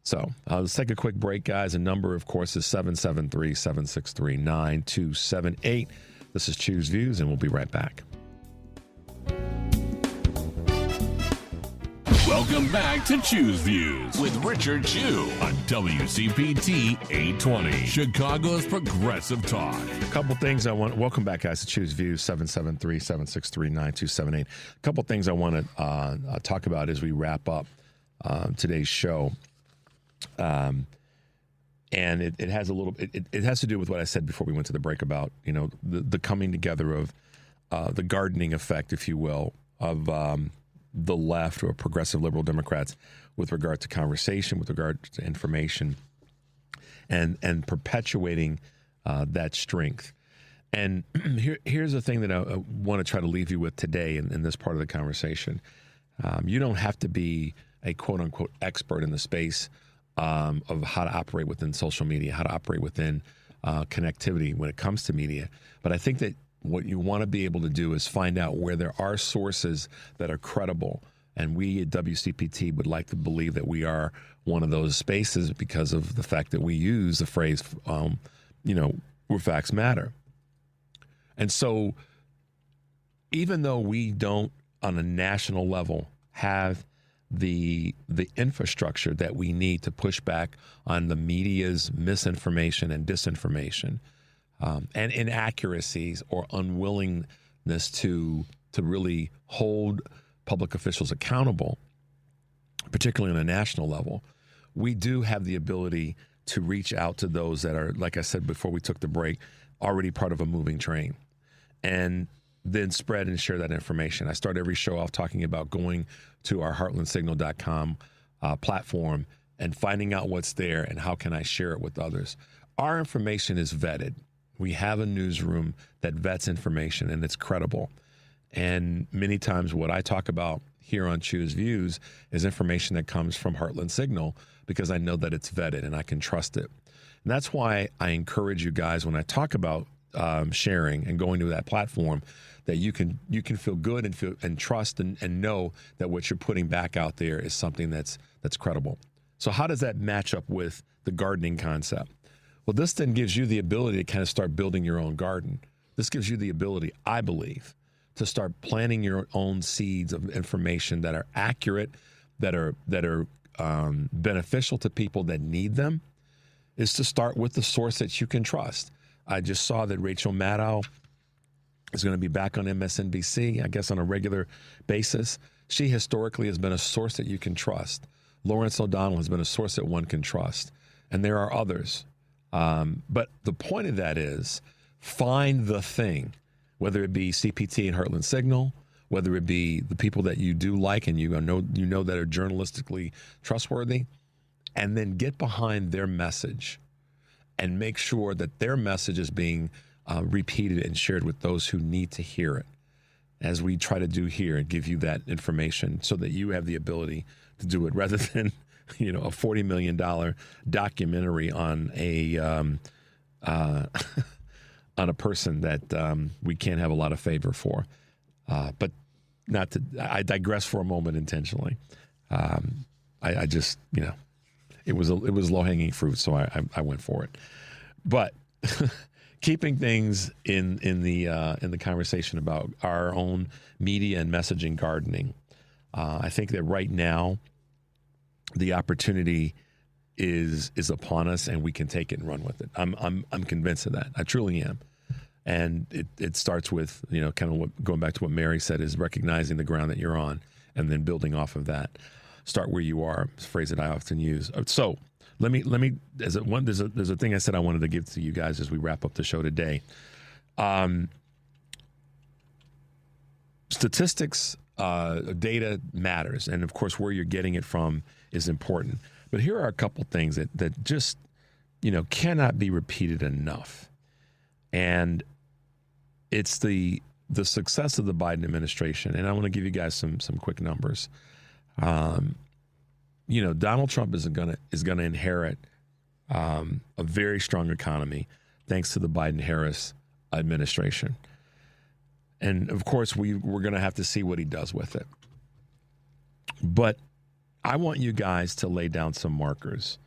So let's take a quick break, guys. The number, of course, is 773-763-9278. This is Choose Views, and we'll be right back. Welcome back to Choose Views with Richard Chew. on WCPT 820, Chicago's Progressive Talk. A couple things I want. Welcome back, guys, to Choose Views 773-763-9278. A couple things I want to talk about as we wrap up today's show. And it has a little. It has to do with what I said before we went to the break about the coming together of the gardening effect, if you will, of the left or progressive liberal Democrats with regard to conversation, with regard to information, and perpetuating that strength. And here's the thing that I want to try to leave you with today in this part of the conversation. You don't have to be a quote-unquote expert in the space of how to operate within social media, how to operate within connectivity when it comes to media. But I think that what you want to be able to do is find out where there are sources that are credible. And we at WCPT would like to believe that we are one of those spaces because of the fact that we use the phrase, where facts matter. And so even though we don't on a national level have the infrastructure that we need to push back on the media's misinformation and disinformation, and inaccuracies or unwillingness to really hold public officials accountable, particularly on a national level, we do have the ability to reach out to those that are, like I said before we took the break, already part of a moving train, and then spread and share that information. I start every show off talking about going to our heartlandsignal.com platform and finding out what's there and how can I share it with others. Our information is vetted. We have a newsroom that vets information, and it's credible. And many times what I talk about here on Choose Views is information that comes from Heartland Signal because I know that it's vetted and I can trust it. And that's why I encourage you guys when I talk about sharing and going to that platform that you can feel good and trust and know that what you're putting back out there is something that's credible. So how does that match up with the gardening concept? Well, this then gives you the ability to kind of start building your own garden. This gives you the ability, I believe, to start planting your own seeds of information that are accurate, that are beneficial to people that need them, is to start with the source that you can trust. I just saw that Rachel Maddow is going to be back on MSNBC, I guess on a regular basis. She historically has been a source that you can trust. Lawrence O'Donnell has been a source that one can trust. And there are others. But the point of that is find the thing, whether it be CPT and Heartland Signal, whether it be the people that you do like and you know that are journalistically trustworthy, and then get behind their message and make sure that their message is being repeated and shared with those who need to hear it, as we try to do here and give you that information so that you have the ability to do it rather than a $40 million documentary on a on a person that we can't have a lot of favor for. But not to, I digress for a moment intentionally. I just, it was low-hanging fruit, so I went for it. But keeping things in the conversation about our own media and messaging gardening, I think that right now the opportunity is upon us, and we can take it and run with it. I'm convinced of that. I truly am. And it starts with, kind of going back to what Mary said, is recognizing the ground that you're on and then building off of that. Start where you are, it's a phrase that I often use. So let me there's a thing I said I wanted to give to you guys as we wrap up the show today. Statistics, data matters, and of course where you're getting it from is important. But here are a couple things that just cannot be repeated enough, and it's the success of the Biden administration. And I want to give you guys some quick numbers. Donald Trump is going to inherit a very strong economy thanks to the Biden-Harris administration. And of course, we're going to have to see what he does with it. But I want you guys to lay down some markers.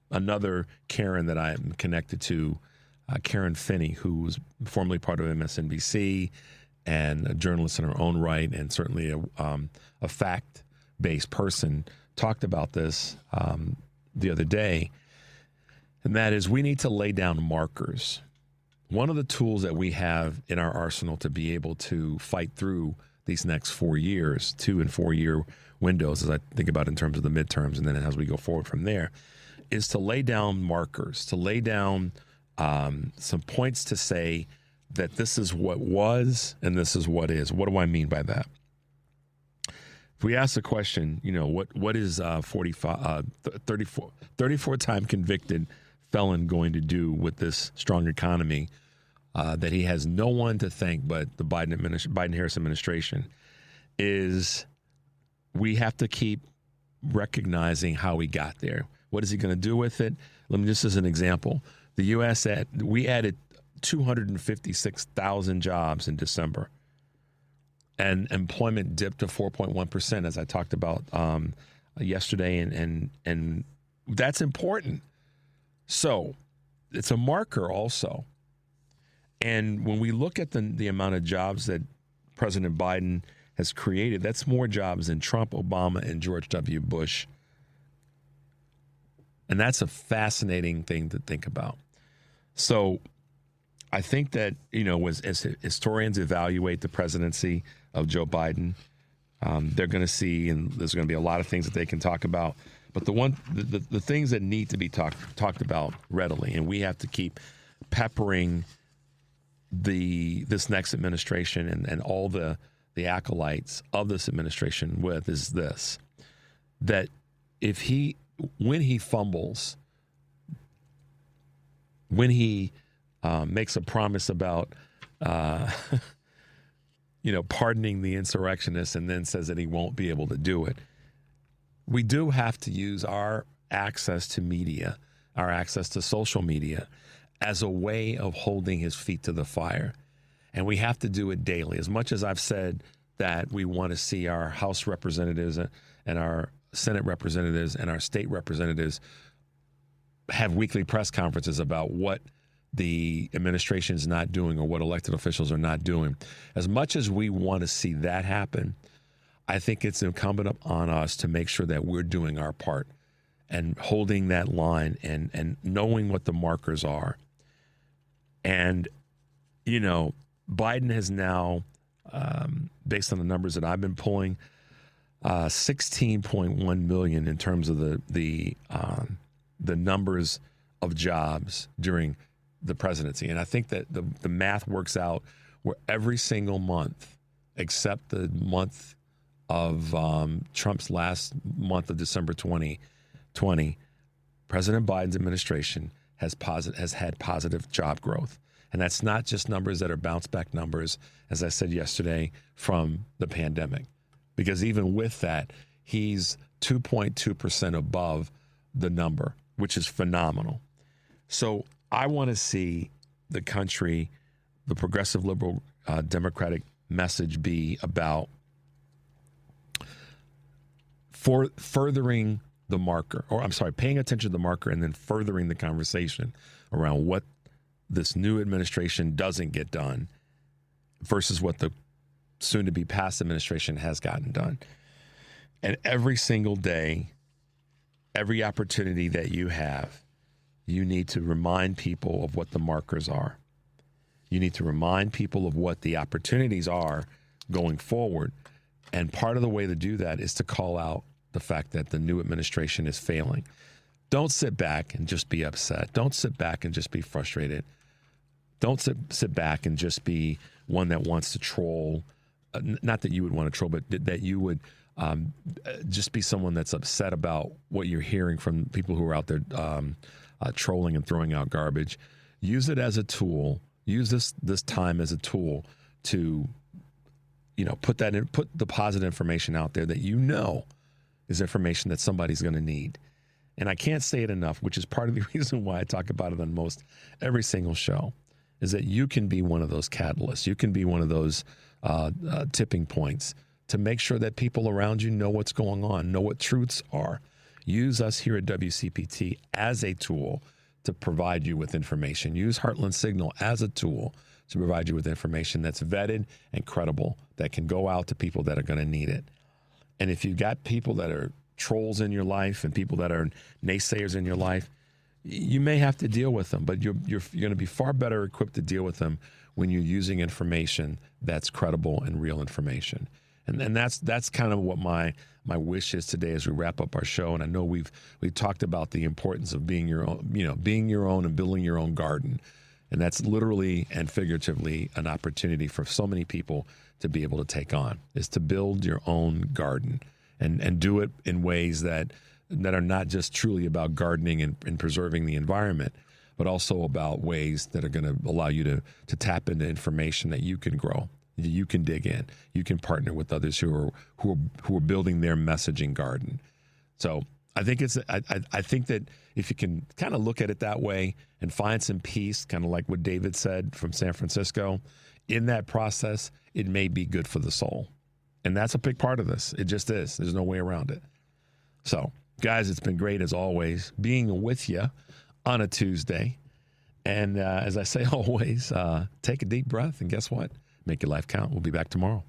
Another Karen that I am connected to, Karen Finney, who was formerly part of MSNBC and a journalist in her own right, and certainly a fact-based person, talked about this the other day, and that is we need to lay down markers. One of the tools that we have in our arsenal to be able to fight through these next 4 years, 2 and 4 year windows, as I think about in terms of the midterms, and then as we go forward from there, is to lay down markers, to lay down some points to say that this is what was and this is what is. What do I mean by that? If we ask the question, what is 34-time convicted felon going to do with this strong economy that he has no one to thank but the Biden-Harris administration, is we have to keep recognizing how we got there. What is he going to do with it? Let me just as an example. The U.S. we added 256,000 jobs in December, and employment dipped to 4.1%, as I talked about yesterday, and that's important. So it's a marker also. And when we look at the amount of jobs that President Biden has created, that's more jobs than Trump, Obama, and George W. Bush. And that's a fascinating thing to think about. So I think that, as historians evaluate the presidency of Joe Biden, they're going to see, and there's going to be a lot of things that they can talk about. But the things that need to be talked about readily, and we have to keep peppering this next administration and all the acolytes of this administration with, is this: that when he fumbles, when he makes a promise about pardoning the insurrectionists and then says that he won't be able to do it, we do have to use our access to media, our access to social media, as a way of holding his feet to the fire. And we have to do it daily. As much as I've said that we want to see our House representatives and our Senate representatives and our state representatives have weekly press conferences about what the administration is not doing or what elected officials are not doing, as much as we want to see that happen, I think it's incumbent on us to make sure that we're doing our part and holding that line and knowing what the markers are. And, Biden has now, based on the numbers that I've been pulling, 16.1 million in terms of the numbers of jobs during the presidency. And I think that the math works out where every single month, except the month of Trump's last month of December 2020, President Biden's administration has had positive job growth. And that's not just numbers that are bounce back numbers, as I said yesterday, from the pandemic. Because even with that, he's 2.2% above the number, which is phenomenal. So I want to see the country, the progressive liberal democratic message be about furthering the marker, paying attention to the marker and then furthering the conversation around what this new administration doesn't get done versus what the soon-to-be past administration has gotten done. And every single day, every opportunity that you have, you need to remind people of what the markers are. You need to remind people of what the opportunities are going forward. And part of the way to do that is to call out the fact that the new administration is failing. Don't sit back and just be upset. Don't sit back and just be frustrated. Don't sit back and just be one that wants to troll. Not that you would want to troll, but that you would just be someone that's upset about what you're hearing from people who are out there trolling and throwing out garbage. Use it as a tool. Use this time as a tool to, put the positive information out there that is information that somebody's going to need. And I can't say it enough, which is part of the reason why I talk about it on most every single show, is that you can be one of those catalysts. You can be one of those tipping points to make sure that people around you know what's going on, know what truths are. Use us here at WCPT as a tool to provide you with information. Use Heartland Signal as a tool to provide you with information that's vetted and credible, that can go out to people that are going to need it. And if you've got people that are trolls in your life and people that are naysayers in your life, you may have to deal with them, but you're going to be far better equipped to deal with them when you're using information that's credible and real information. And that's kind of what my wish is today as we wrap up our show. And I know we've talked about the importance of being your own, being your own and building your own garden. And that's literally and figuratively an opportunity for so many people to be able to take on, is to build your own garden and do it in ways that are not just truly about gardening and preserving the environment, but also about ways that are going to allow you to tap into information that you can grow. You can dig in. You can partner with others who are building their messaging garden. So I think I think that if you can kind of look at it that way and find some peace, kind of like what David said from San Francisco, in that process, it may be good for the soul. And that's a big part of this. It just is. There's no way around it. So, guys, it's been great as always being with you on a Tuesday. And as I say always, take a deep breath, and guess what? Make your life count. We'll be back tomorrow.